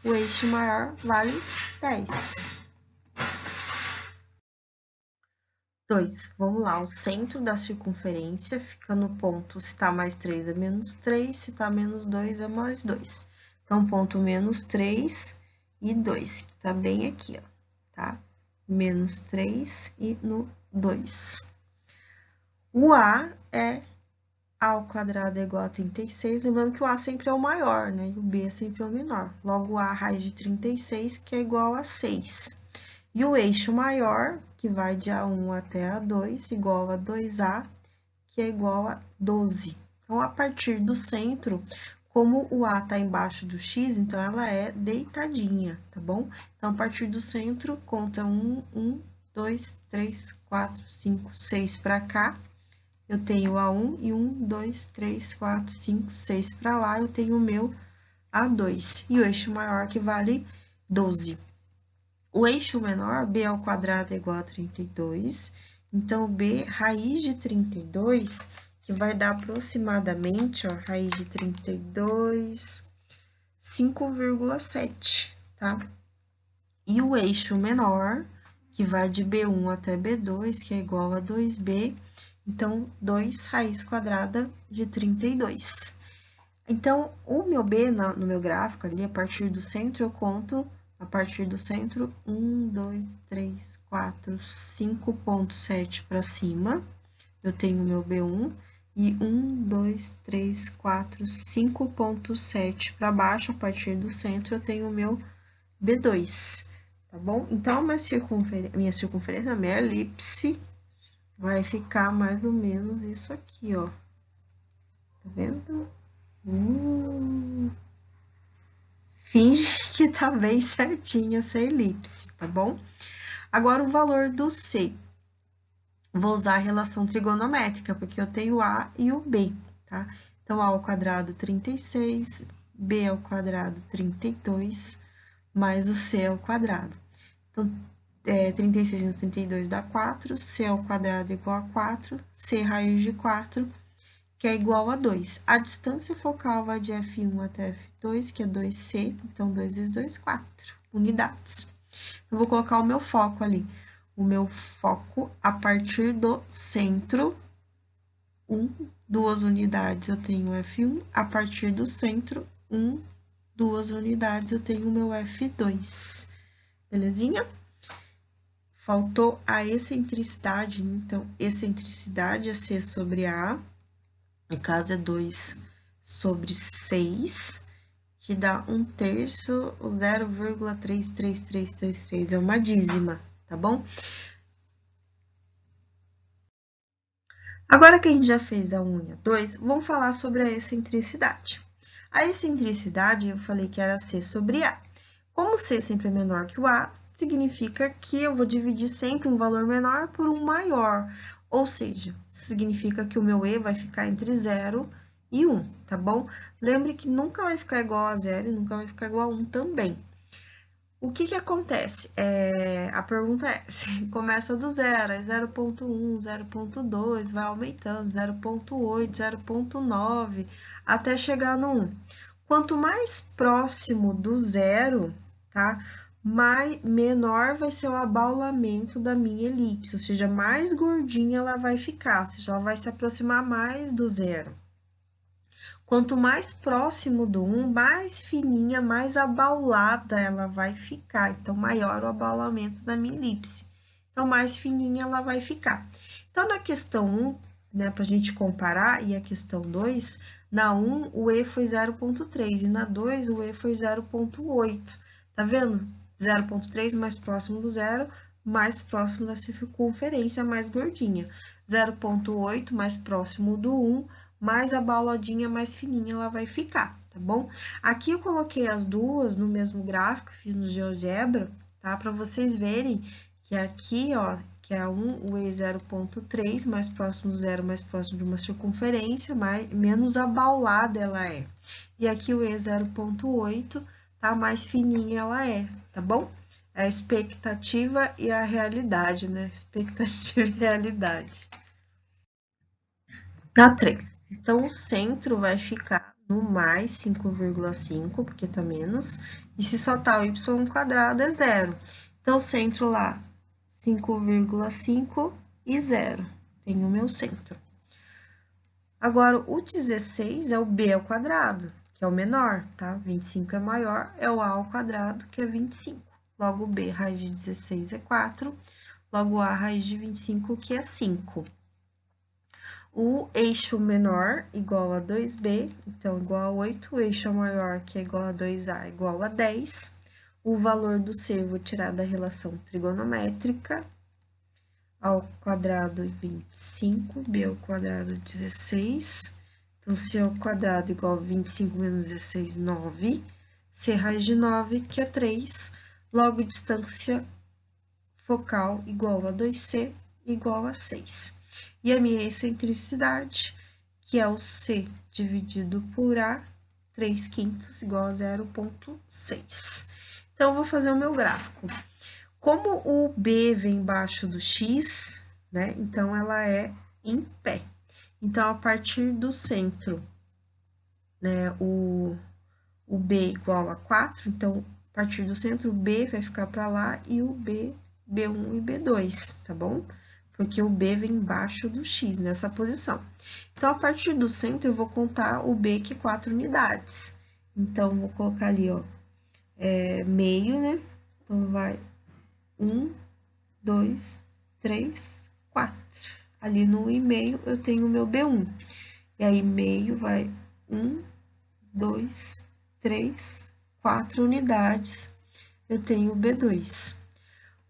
o eixo maior vale 10. 2, vamos lá, o centro da circunferência fica no ponto, se tá mais 3 é menos 3, se tá menos 2 é mais 2. Então, ponto menos 3 e 2, que tá bem aqui, ó, tá? Menos 3 e no 2. O A é A ao quadrado é igual a 36, lembrando que o A sempre é o maior, né? E o B é sempre o menor. Logo, A raiz de 36, que é igual a 6. E o eixo maior, que vai de A1 até A2, igual a 2A, que é igual a 12. Então, a partir do centro, como o A está embaixo do X, então ela é deitadinha, tá bom? Então, a partir do centro, conta 1, 2, 3, 4, 5, 6 para cá. Eu tenho A1 e 1, 2, 3, 4, 5, 6 para lá, eu tenho o meu A2. E o eixo maior, que vale 12. O eixo menor, B ao quadrado é igual a 32. Então, B, raiz de 32, que vai dar aproximadamente, ó, raiz de 32, 5,7, tá? E o eixo menor, que vai de B1 até B2, que é igual a 2B, então, 2 raiz quadrada de 32. Então, o meu B, no meu gráfico ali, a partir do centro, eu conto, a partir do centro, 1, 2, 3, 4, 5,7 para cima. Eu tenho o meu B1. E 1, 2, 3, 4, 5,7 para baixo, a partir do centro, eu tenho o meu B2, tá bom? Então, a minha circunferência, a minha elipse, vai ficar mais ou menos isso aqui, ó. Tá vendo? Finge que tá bem certinha essa elipse, tá bom? Agora, o valor do C. Vou usar a relação trigonométrica, porque eu tenho o A e o B, tá? Então, A ao quadrado, 36, B ao quadrado, 32, mais o C ao quadrado. Então, 36 menos 32 dá 4, C ao quadrado é igual a 4, C raiz de 4, que é igual a 2. A distância focal vai de F1 até F2, que é 2C, então 2 vezes 2, 4 unidades. Eu vou colocar o meu foco ali. O meu foco a partir do centro, 2 unidades, eu tenho F1. A partir do centro, 2 unidades, eu tenho o meu F2. Belezinha? Faltou a excentricidade, então, excentricidade é C sobre A, no caso é 2 sobre 6, que dá 1/3, 0,33333, é uma dízima, tá bom? Agora que a gente já fez a 1 e a 2, vamos falar sobre a excentricidade. A excentricidade, eu falei que era C sobre A. Como C sempre é menor que o A, significa que eu vou dividir sempre um valor menor por um maior. Ou seja, significa que o meu E vai ficar entre 0 e 1, tá bom? Lembre que nunca vai ficar igual a 0 e nunca vai ficar igual a 1 também. O que acontece? A pergunta é, se começa do 0, é 0,1, 0,2, vai aumentando, 0,8, 0,9, até chegar no 1. Quanto mais próximo do zero, tá? Menor vai ser o abaulamento da minha elipse, ou seja, mais gordinha ela vai ficar, ou seja, ela vai se aproximar mais do zero. Quanto mais próximo do 1, mais fininha, mais abaulada ela vai ficar. Então, maior o abaulamento da minha elipse. Então, mais fininha ela vai ficar. Então, na questão 1, né, para a gente comparar, e a questão 2, na 1 o E foi 0,3 e na 2 o E foi 0,8. Tá vendo? 0,3 mais próximo do zero, mais próximo da circunferência, mais gordinha. 0,8 mais próximo do 1, mais abauladinha, mais fininha ela vai ficar, tá bom? Aqui eu coloquei as duas no mesmo gráfico, fiz no GeoGebra, tá? Para vocês verem que aqui, ó, que é o E 0,3, mais próximo do zero, mais próximo de uma circunferência, menos abaulada ela é. E aqui o E 0,8, tá? Mais fininha ela é, tá bom? É a expectativa e a realidade, né? Expectativa e realidade. Na 3. Então, o centro vai ficar no mais 5,5, porque tá menos. E se soltar o y² é zero. Então, o centro lá, 5,5 e 0. Tem o meu centro. Agora, o 16 é o b ao quadrado, que é o menor, tá? 25 é maior, é o a ao quadrado, que é 25. Logo, b, raiz de 16 é 4. Logo, a, raiz de 25, que é 5. O eixo menor igual a 2b, então igual a 8. O eixo maior, que é igual a 2a, igual a 10. O valor do c eu vou tirar da relação trigonométrica. A ao quadrado 25, b ao quadrado 16. Então, c ao quadrado igual a 25 menos 16, 9. C raiz de 9, que é 3. Logo, distância focal igual a 2c igual a 6. E a minha excentricidade, que é o C dividido por A, 3/5 igual a 0,6. Então, eu vou fazer o meu gráfico. Como o B vem embaixo do X, né? Então, ela é em pé. Então, a partir do centro, né? O B igual a 4, então, a partir do centro, o B vai ficar para lá e o B, B1 e B2, tá bom? Porque o B vem embaixo do X, nessa posição. Então, a partir do centro, eu vou contar o B, que é 4 unidades. Então, vou colocar ali, ó, meio, né? Então, vai 1, 2, 3, 4. Ali no 1,5 eu tenho o meu B1. E aí, meio vai 1, 2, 3, 4 unidades. Eu tenho o B2.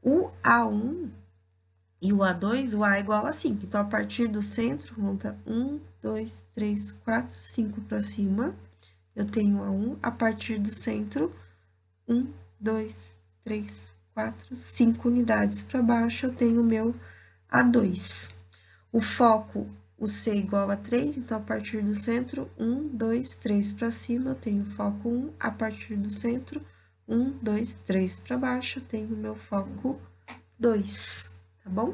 O A1 e o A2, o A é igual a 5. Então, a partir do centro, conta 1, 2, 3, 4, 5 para cima. Eu tenho A1. A partir do centro, 1, 2, 3, 4, 5 unidades para baixo, eu tenho o meu A2. O foco, o C igual a 3, então, a partir do centro, 1, 2, 3 para cima, eu tenho o foco 1. A partir do centro, 1, 2, 3 para baixo, eu tenho o meu foco 2. Tá bom?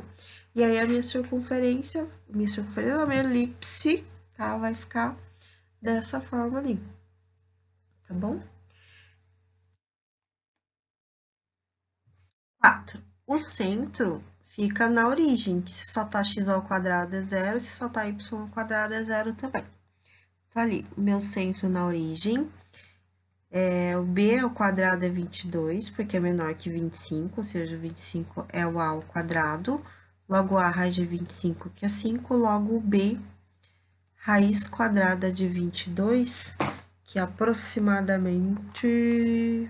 E aí, a minha circunferência, a minha elipse, tá? Vai ficar dessa forma ali. Tá bom? 4. O centro fica na origem, que se soltar x ao quadrado é 0, se soltar y ao quadrado é 0 também. Então, ali, o meu centro na origem, o b ao quadrado é 22, porque é menor que 25, ou seja, 25 é o a ao quadrado. Logo, a raiz de 25, que é 5, logo, b, raiz quadrada de 22, que é aproximadamente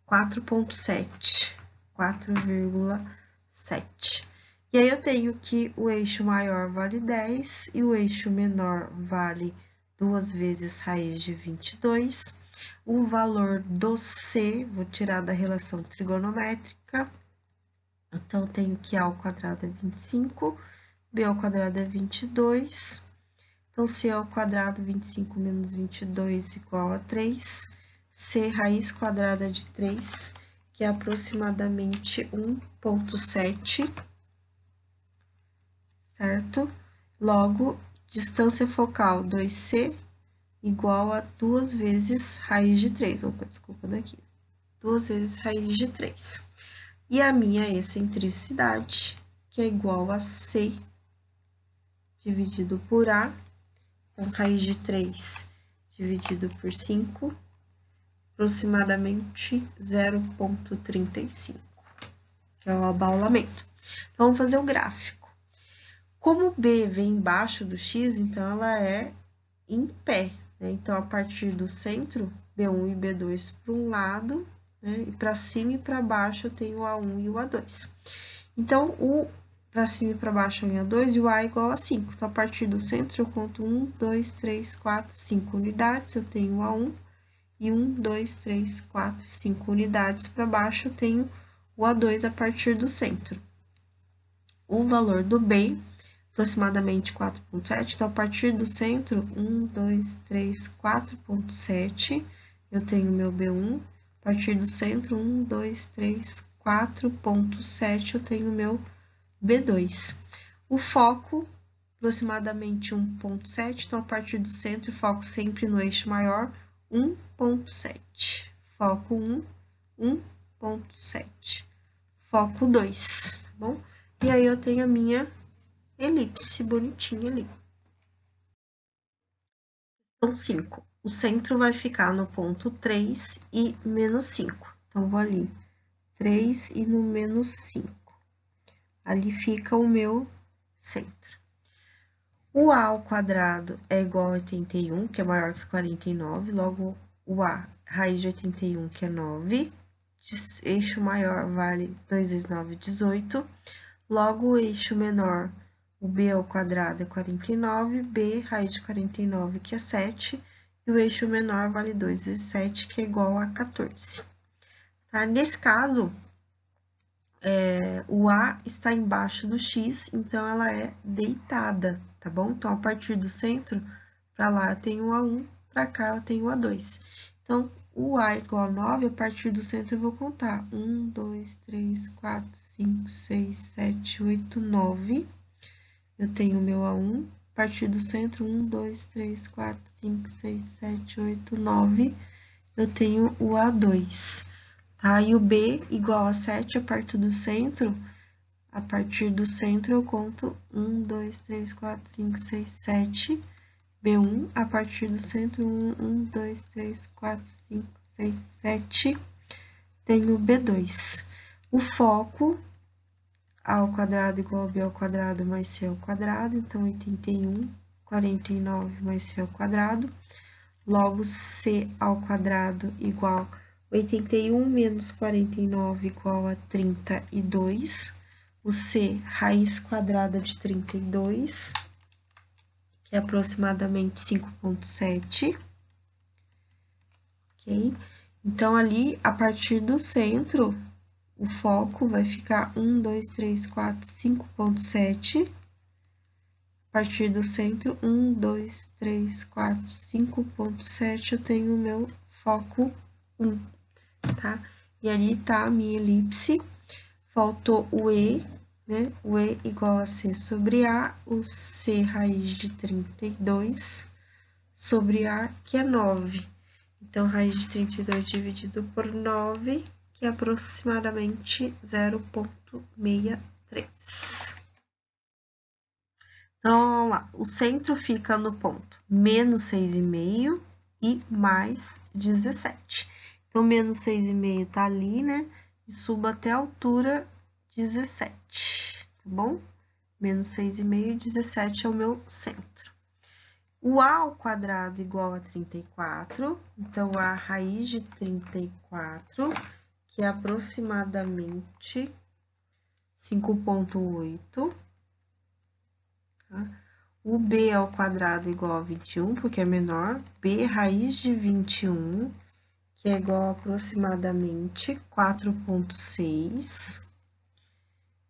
4,7. 4,7. E aí, eu tenho que o eixo maior vale 10 e o eixo menor vale 2 vezes raiz de 22. O valor do C, vou tirar da relação trigonométrica. Então, eu tenho que A ao quadrado é 25, B ao quadrado é 22. Então, C ao quadrado, 25 menos 22 igual a 3. C raiz quadrada de 3, que é aproximadamente 1,7, certo? Logo, distância focal 2C igual a 2 vezes raiz de 3. Opa, desculpa daqui. 2 vezes raiz de 3. E a minha excentricidade, que é igual a C dividido por A. Então, raiz de 3 dividido por 5, aproximadamente 0,35, que é o abaulamento. Então, vamos fazer o gráfico. Como B vem embaixo do X, então, ela é em pé, né? Então, a partir do centro, B1 e B2 para um lado, né? E para cima e para baixo eu tenho o A1 e o A2. Então, o para cima e para baixo é 1 e A2 e o A é igual a 5. Então, a partir do centro eu conto 1, 2, 3, 4, 5 unidades, eu tenho o A1. E 1, 2, 3, 4, 5 unidades para baixo, eu tenho o A2 a partir do centro. O valor do B, aproximadamente 4,7, então, a partir do centro, 1, 2, 3, 4,7, eu tenho meu B1. A partir do centro, 1, 2, 3, 4,7, eu tenho meu B2. O foco, aproximadamente 1,7, então, a partir do centro, foco sempre no eixo maior, 1,7. Foco 1, 1,7. Foco 2, tá bom? E aí, eu tenho a minha elipse bonitinha ali. Questão 5. O centro vai ficar no ponto 3 e menos 5. Então, vou ali, 3 e no menos 5. Ali fica o meu centro. O A ao quadrado é igual a 81, que é maior que 49. Logo, o A, raiz de 81, que é 9. Eixo maior vale 2 vezes 9, 18. Logo, o eixo menor, o B ao quadrado é 49. B, raiz de 49, que é 7. E o eixo menor vale 2 vezes 7, que é igual a 14. Tá? Nesse caso, o A está embaixo do X, então ela é deitada, tá bom? Então, a partir do centro, para lá eu tenho o A1, para cá eu tenho o A2. Então, o A igual a 9, a partir do centro eu vou contar. 1, 2, 3, 4, 5, 6, 7, 8, 9. Eu tenho o meu A1, a partir do centro, 1, 2, 3, 4, 5, 6, 7, 8, 9. Eu tenho o A2. Tá? E o B igual a 7 a partir do centro. A partir do centro, eu conto 1, 2, 3, 4, 5, 6, 7. B1, a partir do centro, 1, 2, 3, 4, 5, 6, 7. Tenho B2. O foco, A ao quadrado igual a B ao quadrado mais C ao quadrado. Então, 81, 49 mais C ao quadrado. Logo, C ao quadrado igual 81 menos 49 igual a 32. O C, raiz quadrada de 32, que é aproximadamente 5,7. Ok? Então, ali, a partir do centro, o foco vai ficar 1, 2, 3, 4, 5,7. A partir do centro, 1, 2, 3, 4, 5,7, eu tenho o meu foco 1, tá? E ali tá a minha elipse. Faltou o E, né? O E igual a C sobre A, o C raiz de 32 sobre A, que é 9. Então, raiz de 32 dividido por 9, que é aproximadamente 0,63. Então, vamos lá. O centro fica no ponto menos 6,5 e mais 17. Então, menos 6,5 tá ali, né? E subo até a altura 17, tá bom? Menos 6,5 e 17 é o meu centro. O A ao quadrado igual a 34. Então, a raiz de 34, que é aproximadamente 5,8. Tá? O B ao quadrado igual a 21, porque é menor. B raiz de 21, que é igual a aproximadamente 4,6.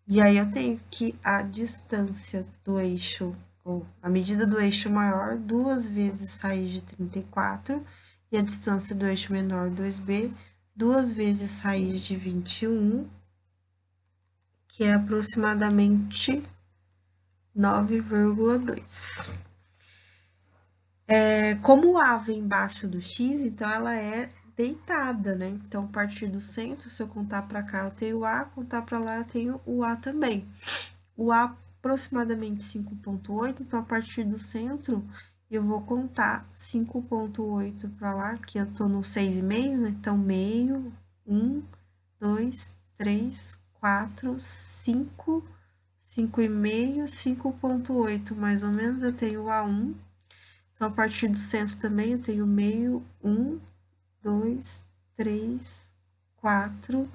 E aí, eu tenho que a distância do eixo, ou a medida do eixo maior, 2 vezes raiz de 34, e a distância do eixo menor, 2b, 2 vezes raiz de 21, que é aproximadamente 9,2. Como o A vem embaixo do X, então ela é deitada, né? Então, a partir do centro, se eu contar para cá, eu tenho o A, contar para lá, eu tenho o A também. O A aproximadamente 5,8, então, a partir do centro, eu vou contar 5,8 para lá, que eu tô no 6,5, né? Então, meio, 1, 2, 3, 4, 5, 5,5, 5,8, mais ou menos, eu tenho o A1. Então, a partir do centro também, eu tenho meio, 1, 2, 3, 4,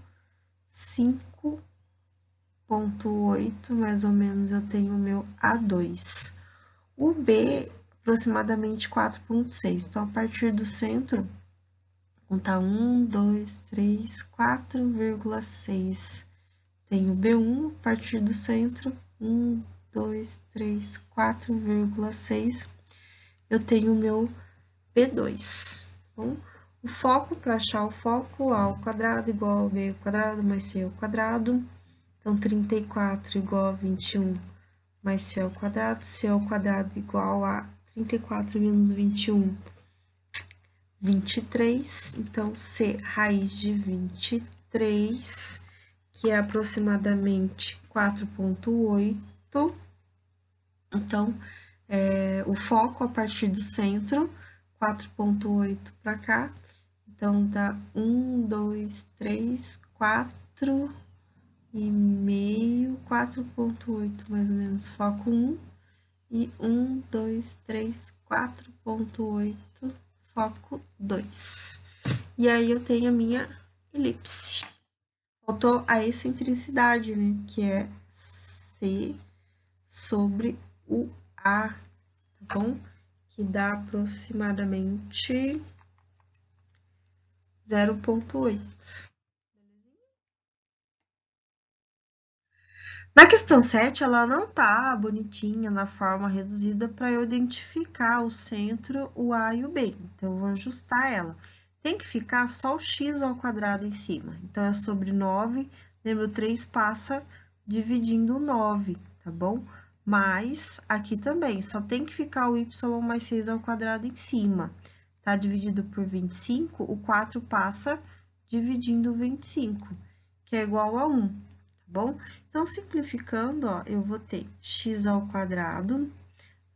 5,8, mais ou menos, eu tenho o meu A2. O B, aproximadamente 4,6. Então, a partir do centro, contar 1, 2, 3, 4,6. Tenho o B1, a partir do centro, 1, 2, 3, 4,6. Eu tenho o meu B2. Bom, o foco, para achar o foco, A ao quadrado igual a B ao quadrado mais C ao quadrado. Então, 34 igual a 21 mais C ao quadrado igual a 34 menos 21, 23. Então, C raiz de 23, que é aproximadamente 4,8. Então, o foco a partir do centro, 4,8 para cá. Então, dá 1, 2, 3, 4,5, 4,8 mais ou menos, foco 1. E 1, 2, 3, 4,8, foco 2. E aí, eu tenho a minha elipse. Faltou a excentricidade, né? Que é C sobre o A, tá bom? Que dá aproximadamente 0,8. Na questão 7, ela não tá bonitinha na forma reduzida para eu identificar o centro, o A e o B. Então, eu vou ajustar ela. Tem que ficar só o x ao quadrado em cima. Então, é sobre 9. Lembra, o 3 passa dividindo o 9, tá bom? Mas, aqui também, só tem que ficar o y mais 6 ao quadrado em cima. Tá dividido por 25, o 4 passa dividindo o 25, que é igual a 1. Bom? Então, simplificando, ó, eu vou ter x ao quadrado,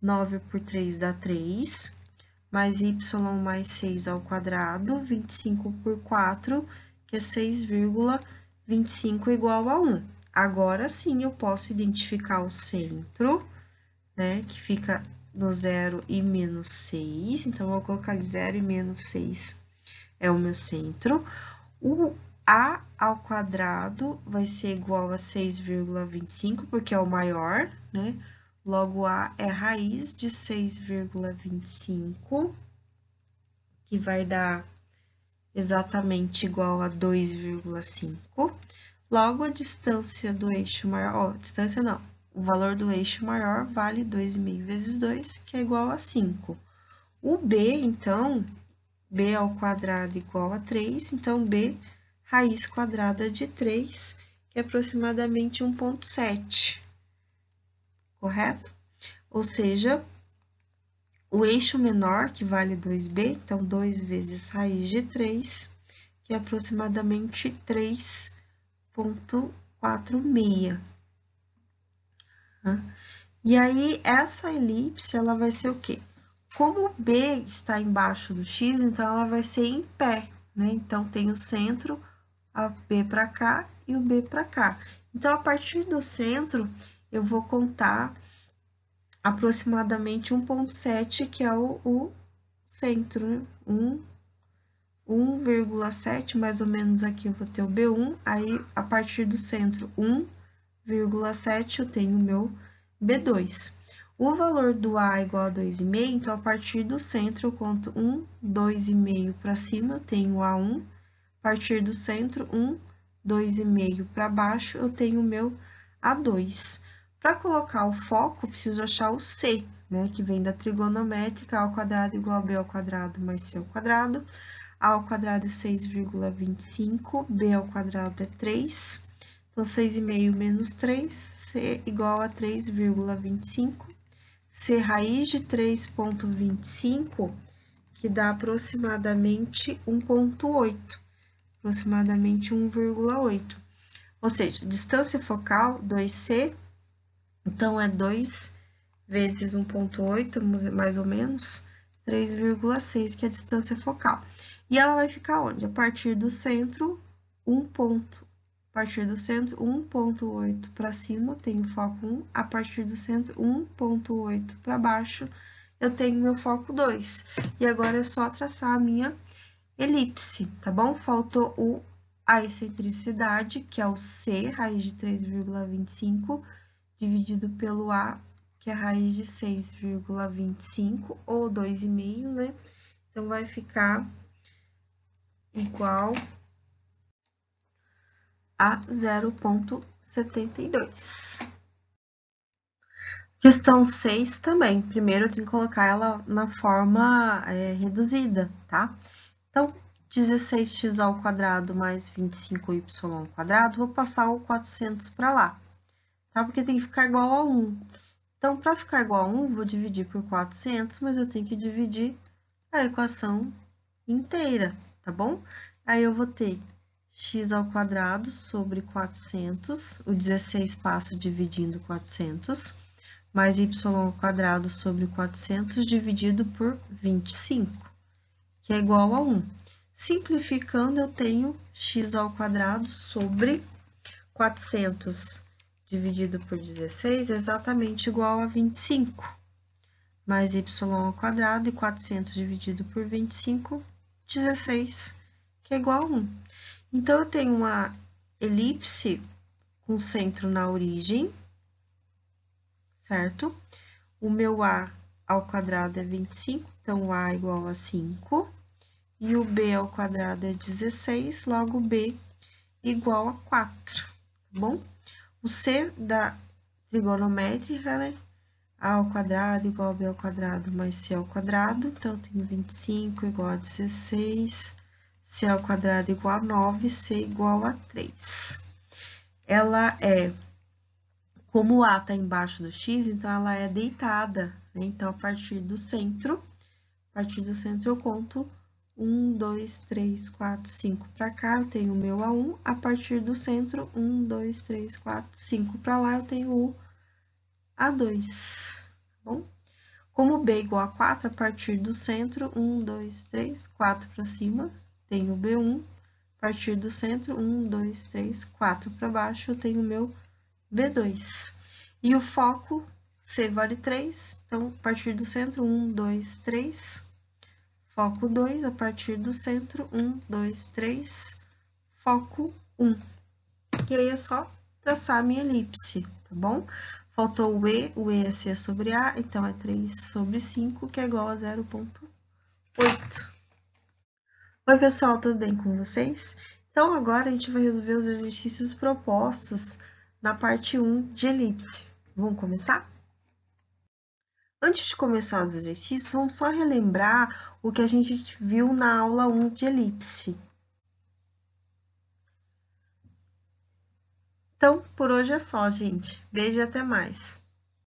9 por 3 dá 3, mais y mais 6 ao quadrado, 25 por 4, que é 6,25 igual a 1. Agora sim, eu posso identificar o centro, né, que fica no 0 e menos 6. Então, eu vou colocar 0 e menos 6 é o meu centro. O A ao quadrado vai ser igual a 6,25, porque é o maior, né? Logo, A é raiz de 6,25, que vai dar exatamente igual a 2,5. Logo, a distância do eixo maior, ó, distância não, o valor do eixo maior vale 2,5 vezes 2, que é igual a 5. O B, então, B ao quadrado igual a 3, então, B raiz quadrada de 3, que é aproximadamente 1,7, correto? Ou seja, o eixo menor, que vale 2b, então, 2 vezes raiz de 3, que é aproximadamente 3,46. E aí, essa elipse, ela vai ser o quê? Como o B está embaixo do X, então, ela vai ser em pé, né? Então, tem o centro, a B para cá e o B para cá. Então, a partir do centro, eu vou contar aproximadamente 1,7, que é o centro, né? 1,7, mais ou menos aqui eu vou ter o B1, aí a partir do centro 1,7 eu tenho o meu B2. O valor do A é igual a 2,5, então a partir do centro eu conto 1, 2,5 para cima, eu tenho o A1. A partir do centro, 1, 2,5 para baixo, eu tenho o meu A2. Para colocar o foco, eu preciso achar o C, né? Que vem da trigonométrica, A ao quadrado igual a B ao quadrado mais C ao quadrado. A ao quadrado é 6,25, B ao quadrado é 3. Então, 6,5 menos 3, C igual a 3,25. ser raiz de 3,25, que dá aproximadamente 1,8, aproximadamente 1,8. Ou seja, distância focal, 2C, então é 2 vezes 1,8, mais ou menos, 3,6, que é a distância focal. E ela vai ficar onde? A partir do centro, 1,8 para cima, tenho foco 1. A partir do centro, 1,8 para baixo, eu tenho meu foco 2. E agora é só traçar a minha elipse, tá bom? Faltou a excentricidade, que é o C, raiz de 3,25, dividido pelo A, que é a raiz de 6,25, ou 2,5, né? Então, vai ficar igual a 0,72. Questão 6 também. Primeiro, eu tenho que colocar ela na forma reduzida, tá? Então, 16x ao quadrado mais 25y ao quadrado, vou passar o 400 para lá, tá? Porque tem que ficar igual a 1. Então, para ficar igual a 1, vou dividir por 400, mas eu tenho que dividir a equação inteira, tá bom? Aí, eu vou ter x ao quadrado sobre 400, o 16 passa dividindo 400, mais y ao quadrado sobre 400 dividido por 25, que é igual a 1. Simplificando, eu tenho x ao quadrado sobre 400 dividido por 16 é exatamente igual a 25, mais y ao quadrado e 400 dividido por 25, 16, que é igual a 1. Então, eu tenho uma elipse com centro na origem, certo? O meu A ao quadrado é 25, então o A é igual a 5. E o B ao quadrado é 16, logo B igual a 4, tá bom? O C da trigonométrica, né? A ao quadrado igual a B ao quadrado mais C ao quadrado, então, eu tenho 25 igual a 16, C ao quadrado igual a 9, C igual a 3. Ela é, como o A está embaixo do X, então, ela é deitada, né? Então, a partir do centro eu conto 1, 2, 3, 4, 5 para cá, eu tenho o meu A1. A partir do centro, 1, 2, 3, 4, 5 para lá, eu tenho o A2, tá bom? Como B igual a 4, a partir do centro, 1, 2, 3, 4 para cima, tenho o B1. A partir do centro, 1, 2, 3, 4 para baixo, eu tenho o meu B2. E o foco, C vale 3, então, a partir do centro, 1, 2, 3... Foco 2, a partir do centro, 1, 2, 3, foco 1. E aí, é só traçar a minha elipse, tá bom? Faltou o E é C sobre A, então, é 3 sobre 5, que é igual a 0,8. Oi, pessoal, tudo bem com vocês? Então, agora a gente vai resolver os exercícios propostos na parte 1 de elipse. Vamos começar? Antes de começar os exercícios, vamos só relembrar o que a gente viu na aula 1 de elipse. Então, por hoje é só, gente. Beijo e até mais.